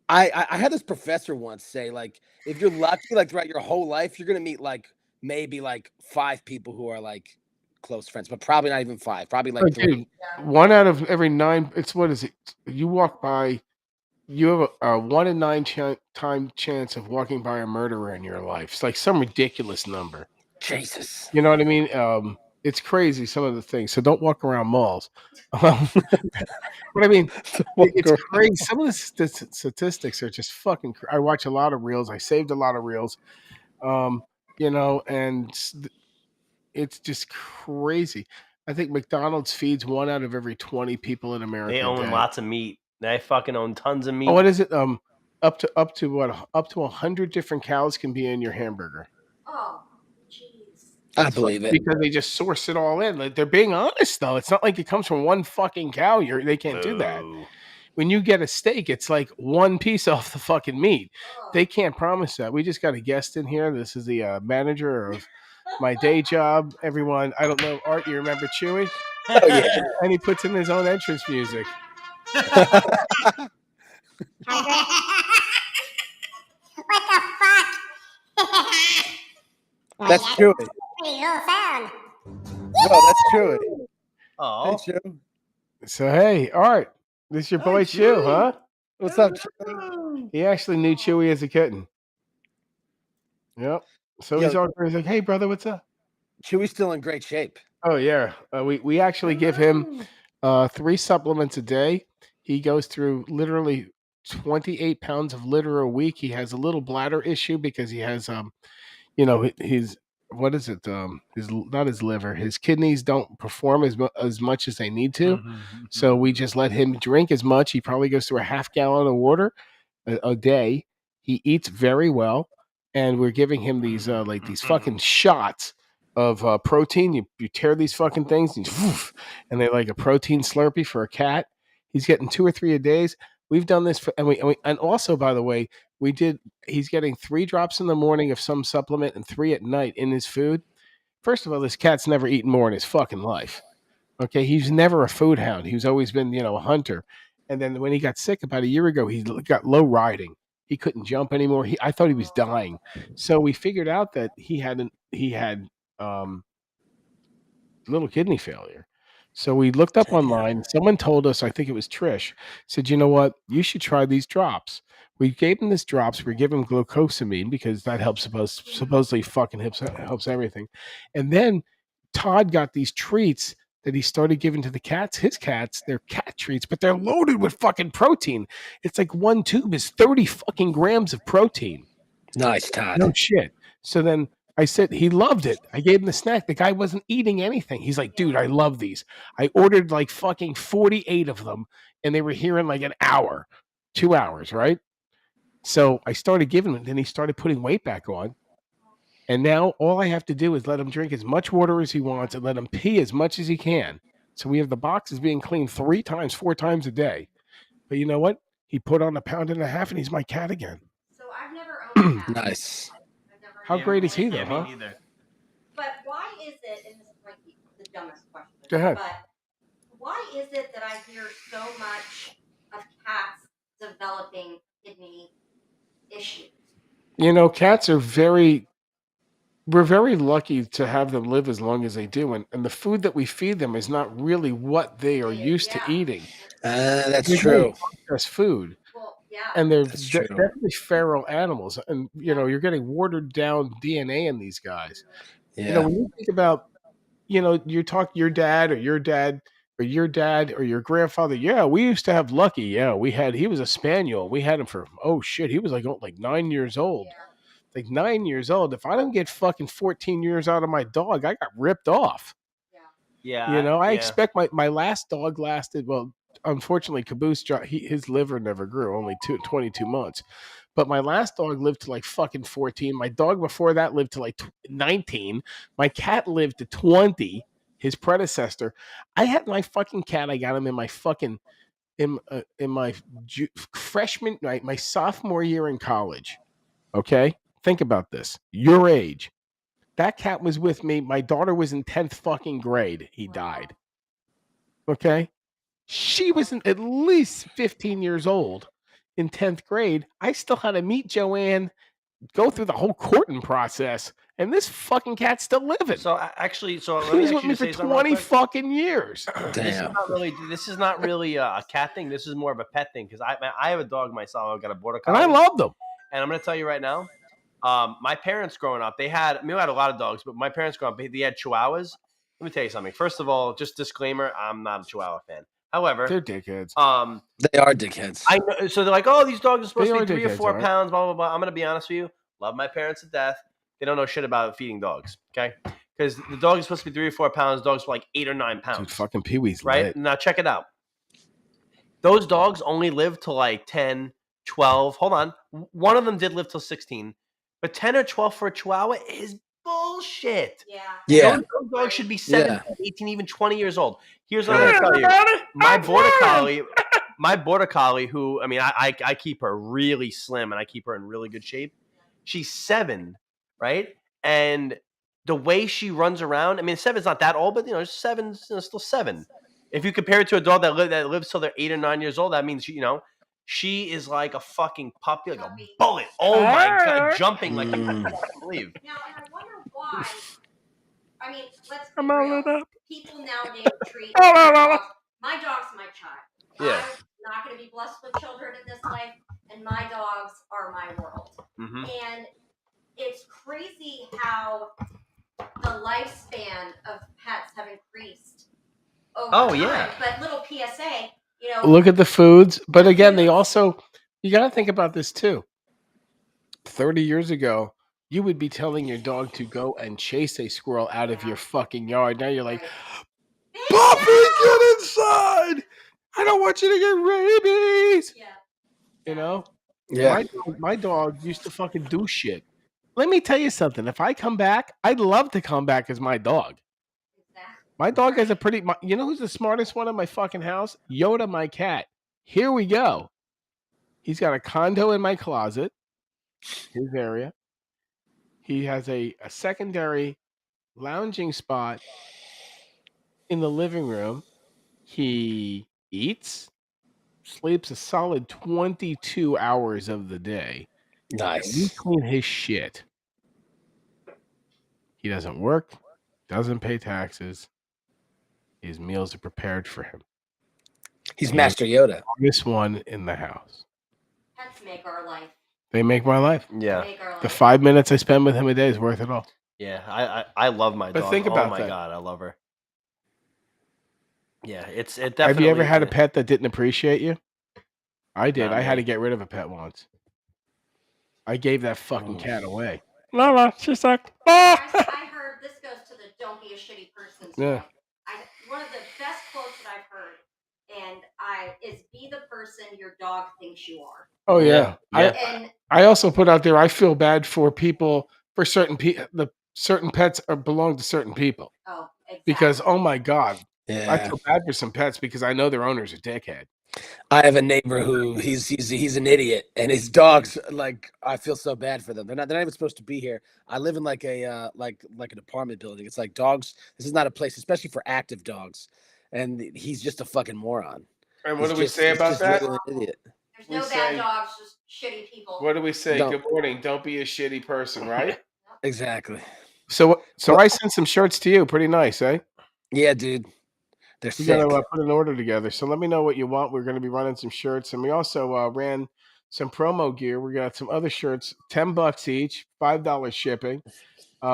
I had this professor once say, like, if you're lucky, like throughout your whole life, you're gonna meet like maybe like 5 people who are like close friends, but probably not even 5, probably like 3. dude, 1 out of every 9. It's what is it? You walk by. You have a 1 in 9 time chance of walking by a murderer in your life. It's like some ridiculous number. Jesus. You know what I mean? It's crazy, some of the things. So don't walk around malls. But I mean, it's crazy. Some of the statistics are just fucking. I watch a lot of reels. I saved a lot of reels. And it's just crazy. I think McDonald's feeds 1 out of every 20 people in America. They own lots of meat. They fucking own tons of meat. Oh, what is it? Up to what? Up to 100 different cows can be in your hamburger. Oh, jeez. I believe it. Because they just source it all in. Like, they're being honest, though. It's not like it comes from one fucking cow. They can't do that. When you get a steak, it's like 1 piece off the fucking meat. They can't promise that. We just got a guest in here. This is the manager of my day job. Everyone, I don't know, Art, you remember Chewy? Oh, yeah. And he puts in his own entrance music. What the fuck? That's Chewy. Pretty low sound. No, that's Chewy. Oh. Hey, Chew. So, hey, Art, this is your boy Chew, huh? What's up, Chewy? He actually knew Chewy as a kitten. Yep. So he's like, hey, brother, what's up? Chewy's still in great shape. Oh, yeah. We actually give him 3 supplements a day. He goes through literally 28 pounds of litter a week. He has a little bladder issue because he has, his, what is it? Not his liver. His kidneys don't perform as much as they need to. So we just let him drink as much. He probably goes through a half gallon of water a day. He eats very well. And we're giving him these these fucking shots of protein. You tear these fucking things and they're like a protein Slurpee for a cat. He's getting 2 or 3 a days. We've done this and also, by the way, he's getting 3 drops in the morning of some supplement and 3 at night in his food. First of all, this cat's never eaten more in his fucking life. Okay, he's never a food hound. He's always been, a hunter. And then when he got sick about a year ago, he got low riding. He couldn't jump anymore. I thought he was dying. So we figured out that he had little kidney failure. So we looked up online. Someone told us, I think it was Trish, said, you know what? You should try these drops. We gave him these drops. We give him glucosamine because that helps supposedly fucking helps everything. And then Todd got these treats that he started giving to the cats. His cats, they're cat treats, but they're loaded with fucking protein. It's like 1 tube is 30 fucking grams of protein. Nice, Todd. No shit. So then I said, he loved it. I gave him the snack. The guy wasn't eating anything. He's like, dude, I love these. I ordered like fucking 48 of them and they were here in like an hour, 2 hours, right? So I started giving him, then he started putting weight back on. And now all I have to do is let him drink as much water as he wants and let him pee as much as he can. So we have the boxes being cleaned 3 times, 4 times a day. But you know what? He put on 1.5 pounds and he's my cat again. So I've never owned a cat. Nice. How great is he, though, huh? Me neither. But why is it, and this might be the dumbest question, Go ahead. but why is it that I hear so much of cats developing kidney issues? Cats are we're very lucky to have them live as long as they do. And the food that we feed them is not really what they are used to eating. That's true. That's food. Well, yeah. And they're That's true. definitely feral animals. And, you're getting watered down DNA in these guys. Yeah. When you think about, you talk to your dad or your dad or your grandfather. Yeah, we used to have Lucky. Yeah, he was a spaniel. We had him for, he was like 9 years old. Yeah. Like 9 years old. If I don't get fucking 14 years out of my dog, I got ripped off. Yeah. I expect my last dog lasted, unfortunately, Caboose, his liver never grew, only 22 months. But my last dog lived to like fucking 14. My dog before that lived to like 19. My cat lived to 20. His predecessor. I had my fucking cat. I got him in my fucking in my freshman, my sophomore year in college. Okay, think about this. Your age. That cat was with me. My daughter was in 10th fucking grade. He died. Okay, she was at least 15 years old in 10th grade. I still had to meet Joanne, go through the whole courting process, and this fucking cat's still living. So actually, let He me was with actually me just for say something real 20 quick. fucking years. Damn. This is not really a cat thing. This is more of a pet thing because I have a dog myself. I've got a border And collie, I loved them. and I'm going to tell you right now. My parents growing up, I had a lot of dogs, but my parents growing up, they had Chihuahuas. Let me tell you something. First of all, just disclaimer: I'm not a Chihuahua fan. However, They're dickheads. They are dickheads. I know. So they're like, oh, these dogs are supposed They to are be 3 or dickheads, 4 right? pounds. Blah blah blah. I'm gonna be honest with you. Love my parents to death. They don't know shit about feeding dogs. Okay, because the dog is supposed to be 3 or 4 pounds. Dogs are like 8 or 9 pounds. Dude, fucking Pee Wee's right? lit. Now check it out. Those dogs only live to like 10, 12. Hold on. One of them did live till 16. But 10 or 12 for a Chihuahua is bullshit. Yeah. Yeah. Those dogs should be 17, Yeah. 18, even 20 years old. Here's what I'm going to tell you. My border collie, who, I mean, I keep her really slim and I keep her in really good shape. She's 7, right? And the way she runs around, I mean, 7's not that old, but, 7's still 7. If you compare it to a dog that lives till they're 8 or 9 years old, that means, she is like a fucking puppy, like a bullet. Oh my God, jumping like you can't believe. Now, and I wonder why. I mean, let's be I'm all real. lit up. People nowadays treat their dogs. My dog's my child. Yeah. I'm not going to be blessed with children in this life, and my dogs are my world. Mm-hmm. And it's crazy how the lifespan of pets have increased over time. Yeah. But little PSA, Look at the foods. But again, they also, you got to think about this too. 30 years ago, you would be telling your dog to go and chase a squirrel out of your fucking yard. Now you're like, Puppy, get inside. I don't want you to get rabies. Yeah. Yeah. My dog used to fucking do shit. Let me tell you something. If I come back, I'd love to come back as my dog. My dog has a pretty, you know who's the smartest one in my fucking house? Yoda, my cat. Here we go. He's got a condo in my closet, his area. He has a secondary lounging spot in the living room. He eats, sleeps a solid 22 hours of the day. We Nice. clean his shit. He doesn't work, doesn't pay taxes. His meals are prepared for him. He's Master Yoda. This one in the house. Pets make our life. They make my life. Yeah. Make our life. The 5 minutes I spend with him a day is worth it all. Yeah. I love my But dog. think about oh my that. God, I love her. Yeah, it definitely. Have you ever had a pet that didn't appreciate you? I did. Not I had to me. get rid of a pet once. I gave that fucking cat away. Lala, she sucked. I heard this goes to the "don't be a shitty person." Yeah. One of the best quotes that I've heard, and is "be the person your dog thinks you are." Oh yeah. Yeah. I also put out there. I feel bad for people, for certain the certain pets belong to certain people. Oh, exactly. Because oh my God, I Yeah. feel bad for some pets because I know their owner's a dickhead. I have a neighbor who he's an idiot, and his dogs, like, I feel so bad for them. They're not even supposed to be here. I live in like a like an apartment building. It's like dogs. This is not a place, especially for active dogs. And he's just a fucking moron. And what He's do we just- say he's about just that? really an idiot. There's we no say- bad dogs, just shitty people. What do we say? Don't. Good morning. Don't be a shitty person, right? Exactly. So I sent some shirts to you. Pretty nice, eh? Yeah, dude. They're We sick. got to put an order together. So let me know what you want. We're going to be running some shirts, and we also ran some promo gear. We got some other shirts, $10 each, $5 shipping.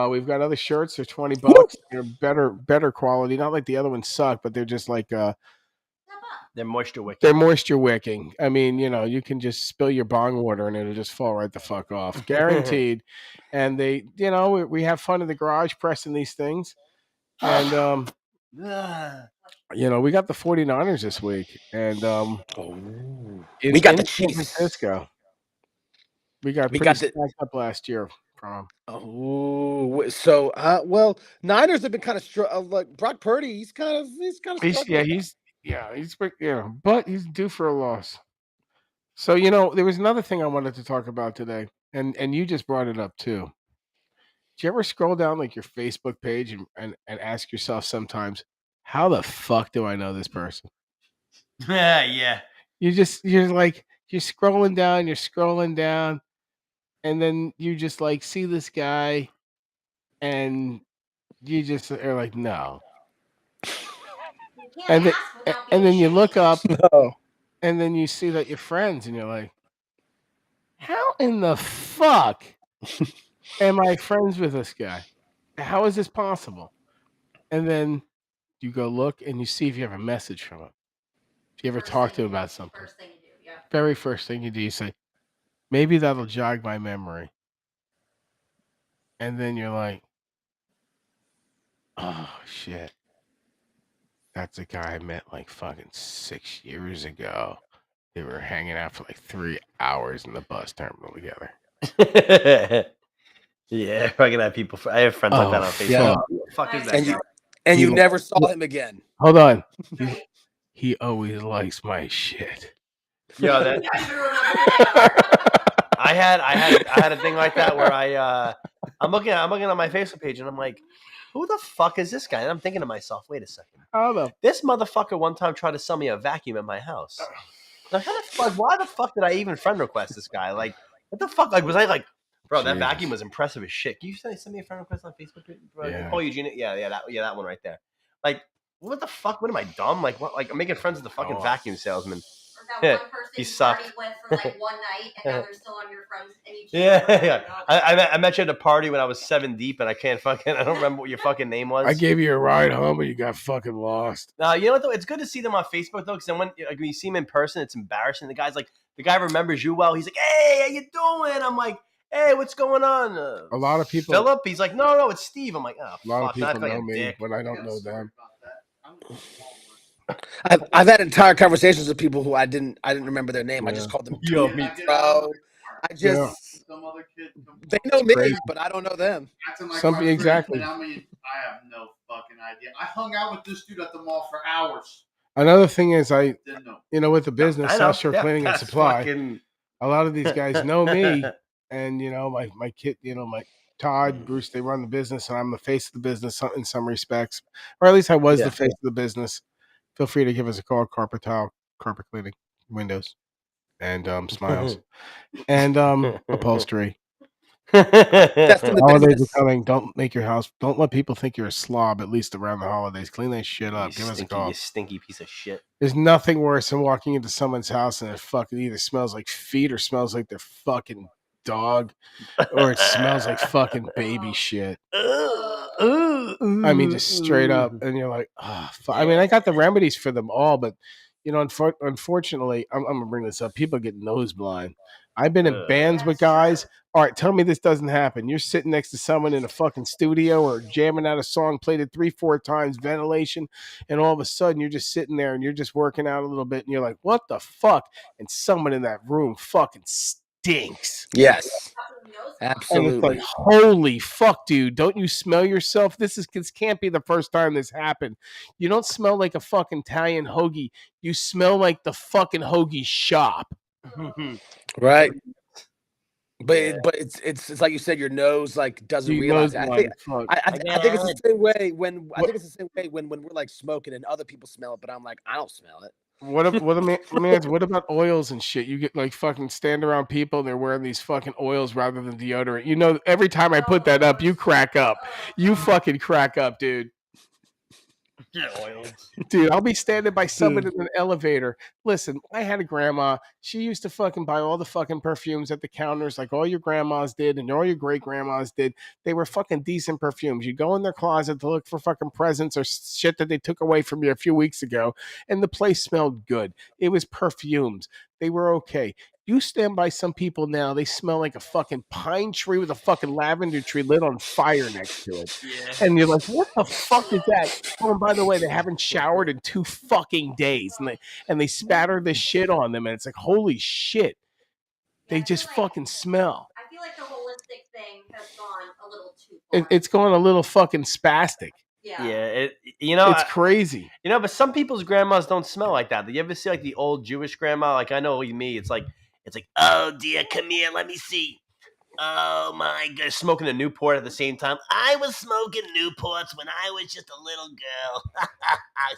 We've got other shirts. They're $20. They're better quality. Not like the other ones suck, but they're just like They're moisture wicking. they're moisture wicking. I mean, you can just spill your bong water and it'll just fall right the fuck off, guaranteed. And they, we have fun in the garage pressing these things, and You know, we got the 49ers this week, and We got in the San Chiefs. Francisco. We got We pretty got the stacked up last year from. so well, Niners have been kind of like Brock Purdy. He's kind of struggling. But he's due for a loss. So you know, there was another thing I wanted to talk about today, and you just brought it up too. Do you ever scroll down like your Facebook page and ask yourself sometimes, how the fuck do I know this person? Yeah. You're scrolling down, and then you just like see this guy, and you just are like, no. You can't And then, ask without and being then you look up, No. and then you see that you're friends, and you're like, how in the fuck am I friends with this guy? How is this possible? And then you go look, and you see if you have a message from him. If you ever talk to him about something, First thing you do, yeah. very first thing you do, you say, maybe that'll jog my memory. And then you're like, oh shit. That's a guy I met like fucking 6 years ago. They were hanging out for like 3 hours in the bus terminal together. Yeah, I can have people. I have friends like that on Facebook. yeah. Who the fuck is that And guy? you He- never saw him again. Hold on. Right. He always likes my shit. Yo, that I don't even remember who they are. I had a thing like that where I'm looking at my Facebook page and I'm like, who the fuck is this guy? And I'm thinking to myself, wait a second. How the This motherfucker one time tried to sell me a vacuum at my house. Like, why the fuck did I even friend request this guy? Like, what the fuck? Like, was I like, bro, that Jesus. vacuum was impressive as shit. Can you send me a friend request on Facebook? Bro? Yeah. Oh, Eugene, that one right there. Like, what the fuck? What am I dumb? Like, what? Like, I'm making friends with the fucking vacuum salesman. Or that one person He you sucked. partied with for like one night, and now they're still on your friends, and you keep Yeah. I met you at a party when I was 7 deep, and I don't remember what your fucking name was. I gave you a ride home, but you got fucking lost. No, you know what though? It's good to see them on Facebook though, because then when you see them in person, it's embarrassing. The guy remembers you well. He's like, "Hey, how you doing?" I'm like, "Hey, what's going on?" A lot of people. Philip. He's like, "No, it's Steve." I'm like, "Oh, A lot fuck, of people I feel like know a me dick." when I don't know Sorry them. about that. I'm I've had entire conversations with people who I didn't remember their name. I just Yeah. called them Yo, dude, me bro. I just some other kid comes they up know me, crazy. but I don't know them. acting like Some- my friend, exactly. and I mean, I have no fucking idea. I hung out with this dude at the mall for hours. Another thing is, Didn't know. with the business, I know. South Shore Yeah, Cleaning and that's Supply, fucking- a lot of these guys know me, and my kid, my Todd, Bruce, they run the business, and I'm the face of the business in some respects, or at least I was the face of the business. Feel free to give us a call. Carpet tile, carpet cleaning, windows, and smiles, and upholstery. That's in the Holidays business. are coming. Don't let people think you're a slob, at least around the holidays. Clean that shit up. You Give us a stinky, call. you stinky piece of shit. There's nothing worse than walking into someone's house and it fucking either smells like feet or smells like their fucking dog, or it smells like fucking baby shit. I mean, just straight up, and you're like, oh, I mean, I got the remedies for them all, but unfortunately, I'm gonna bring this up. People get nose blind. I've been in bands with guys. All right, tell me this doesn't happen. You're sitting next to someone in a fucking studio or jamming out a song, played it 3-4 times, ventilation, and all of a sudden you're just sitting there and you're just working out a little bit, and you're like, what the fuck? And someone in that room fucking stinks. Yes, Nose And absolutely. it's like, holy fuck, dude! Don't you smell yourself? This can't be the first time this happened. You don't smell like a fucking Italian hoagie. You smell like the fucking hoagie shop. Right. But it's like you said, your nose like doesn't You realize nose it. blind, fuck. I think it's the same way when we're like smoking and other people smell it, but I'm like, I don't smell it. What about oils and shit? You get like fucking stand around people and they're wearing these fucking oils rather than deodorant. Every time I put that up, you crack up. You fucking crack up, dude. Dude, I'll be standing by someone in an elevator. Listen, I had a grandma. She used to fucking buy all the fucking perfumes at the counters like all your grandmas did and all your great grandmas did. They were fucking decent perfumes. You go in their closet to look for fucking presents or shit that they took away from you a few weeks ago, and the place smelled good. It was perfumes. They were okay. You stand by some people now, they smell like a fucking pine tree with a fucking lavender tree lit on fire next to it. Yeah. And you're like, what the fuck is that? Oh, and by the way, they haven't showered in 2 fucking days. And they spatter this shit on them. And it's like, holy shit. They Yeah, I feel just like- fucking smell. I feel like the holistic thing has gone a little too far. It's going a little fucking spastic. Yeah. It's crazy. But some people's grandmas don't smell like that. Do you ever see like the old Jewish grandma? Like I know with me, it's like, oh dear, come here, let me see. Oh my god, smoking a Newport at the same time. I was smoking Newports when I was just a little girl.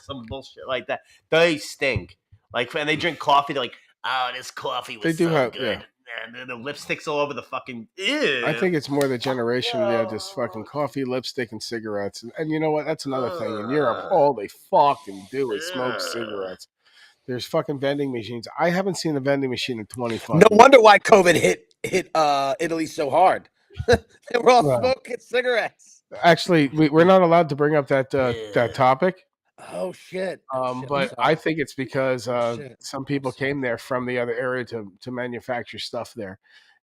Some bullshit like that. They stink. Like, and they drink coffee. They're like, oh, this coffee was They do so have- good. yeah. And the lipstick's all over the fucking. Ew. I think it's more the generation, just fucking coffee, lipstick, and cigarettes. And you know what? That's another thing. In Europe, all they fucking do is smoke cigarettes. There's fucking vending machines. I haven't seen a vending machine in 25 No years. wonder why COVID hit Italy so hard. They were all Right. smoking cigarettes. Actually, we're not allowed to bring up that that topic. Oh shit! But I think it's because Shit. some people came there from the other area to manufacture stuff there,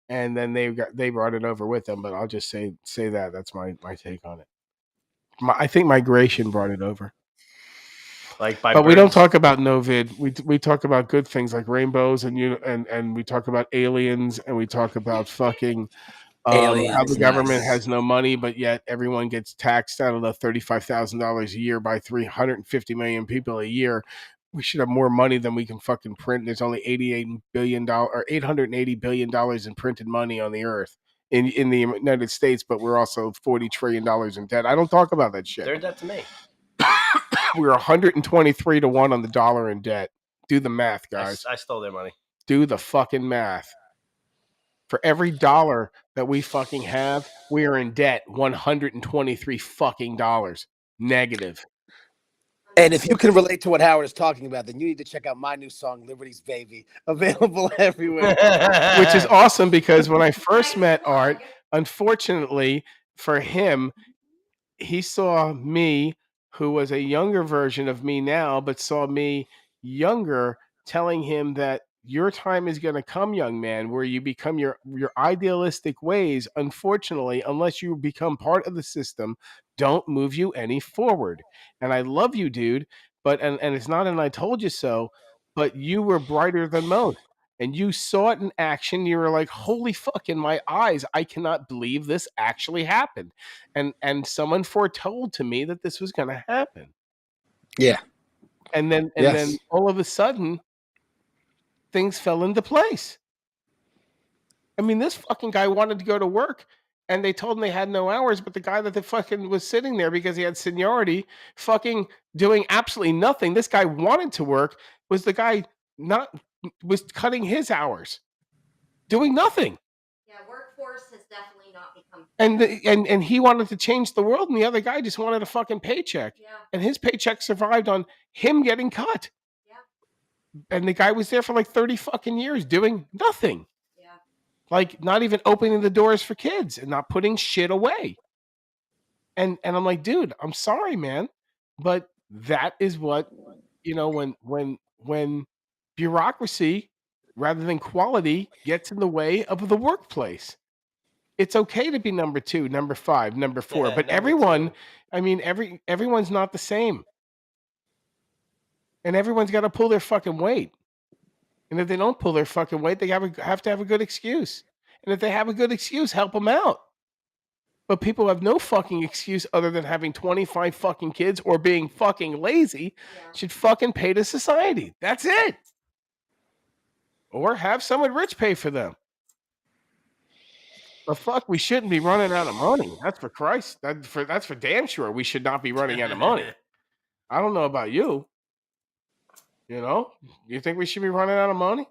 and then they brought it over with them. But I'll just say that that's my take on it. I think migration brought it over. Like by But we don't birds. talk about Novid. We talk about good things like rainbows and we talk about aliens and we talk about fucking how the government has no money, but yet everyone gets taxed out of the $35,000 a year by 350 million people a year. We should have more money than we can fucking print. There's only $88 billion or $880 billion in printed money on the earth in the United States, but we're also $40 trillion in debt. I don't talk about that shit. They're dead to me. We're 123 to 1 on the dollar in debt. Do the math, guys. I stole their money. Do the fucking math. For every dollar that we fucking have, we are in debt 123 fucking dollars. Negative. And if you can relate to what Howard is talking about, then you need to check out my new song, Liberty's Baby, available everywhere. Which is awesome because when I first met Art, unfortunately for him, he saw me, who was a younger version of me now, but saw me younger, telling him that your time is going to come, young man, where you become your idealistic ways, unfortunately, unless you become part of the system, don't move you any forward. And I love you, dude, but and it's not an I told you so, but you were brighter than most. And you saw it in action. You were like, holy fuck, in my eyes, I cannot believe this actually happened. And someone foretold to me that this was going to happen. Yeah. And then all of a sudden, things fell into place. I mean, this fucking guy wanted to go to work and they told him they had no hours, but the guy that fucking was sitting there because he had seniority fucking doing absolutely nothing. This guy wanted to work, was the guy was cutting his hours, doing nothing. Yeah, workforce has definitely not become. And he wanted to change the world, and the other guy just wanted a fucking paycheck. Yeah. And his paycheck survived on him getting cut. Yeah. And the guy was there for like 30 fucking years doing nothing. Yeah. Like not even opening the doors for kids and not putting shit away. And I'm like, dude, I'm sorry, man. But that is what, when bureaucracy rather than quality gets in the way of the workplace. It's okay to be number 2, number 5, number 4, but everyone, everyone's not the same. And everyone's got to pull their fucking weight. And if they don't pull their fucking weight, they have to have a good excuse. And if they have a good excuse, help them out. But people have no fucking excuse other than having 25 fucking kids or being fucking lazy, should fucking pay to society. That's it. Or have someone rich pay for them. But fuck, we shouldn't be running out of money. That's for Christ. That's for damn sure. We should not be running out of money. I don't know about you. You think we should be running out of money?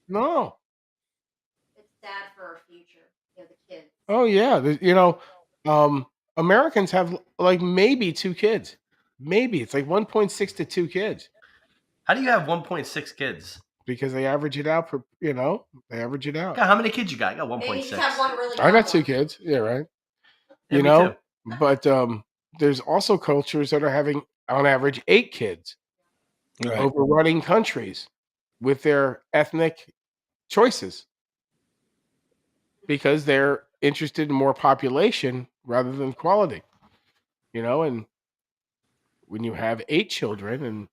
No. It's sad for our future, the kids. Oh yeah, Americans have like maybe 2 kids. Maybe it's like 1.6 to 2 kids. How do you have 1.6 kids? Because they average it out they average it out. God, how many kids you got? I got Maybe 1.6. you just have one really. I got young 2 one. kids. Yeah, right. Yeah, me too. But there's also cultures that are having on average 8 kids. Right. Overrunning countries with their ethnic choices because they're interested in more population rather than quality. And when you have 8 children and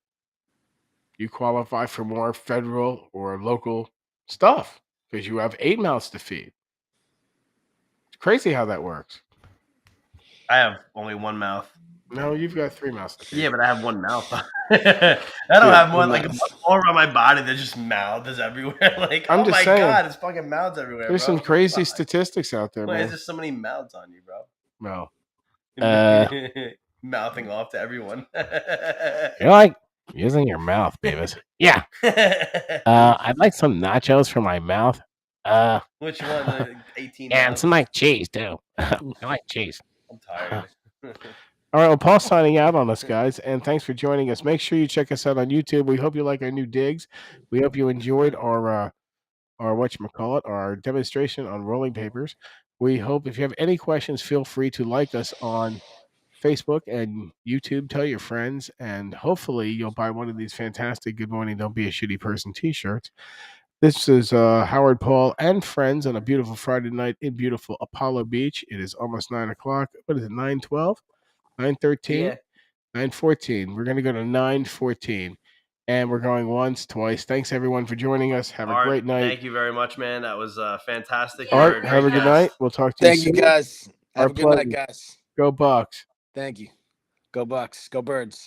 you qualify for more federal or local stuff because you have 8 mouths to feed. It's crazy how that works. I have only one mouth. No, you've got 3 mouths to feed. Yeah, but I have one mouth. I don't have one like all around my body. There's just mouths everywhere. Like, I'm oh just my saying, god, it's fucking mouths everywhere. There's bro. some crazy Fuck. statistics out there, Why man. is there so many mouths on you, bro? No. Mouthing off to everyone. You're like using your mouth, Beavis. Yeah. I'd like some nachos for my mouth. Which one? The 18 and mouths? some like cheese too. I like cheese. I'm tired. All right, well, Paul's signing out on us, guys, and thanks for joining us. Make sure you check us out on YouTube. We hope you like our new digs. We hope you enjoyed our whatchamacallit, our demonstration on rolling papers. We hope if you have any questions, feel free to like us on Facebook and YouTube. Tell your friends, and hopefully you'll buy one of these fantastic Good Morning, Don't Be a Shitty Person t-shirts. This is Howard, Paul, and friends on a beautiful Friday night in beautiful Apollo Beach. It is almost 9 o'clock. What is it, 9:12? 9:13? Yeah. 9:14. We're going to go to 9:14. And we're going once, twice. Thanks, everyone, for joining us. Have a Art, great night. Thank you very much, man. That was fantastic. Yeah, You were Art, a have a great good guest. night. We'll talk to you Thank soon. you, guys. Our Have a good night, pleasure. guys. Go Bucks. Thank you. Go Bucks. Go Birds.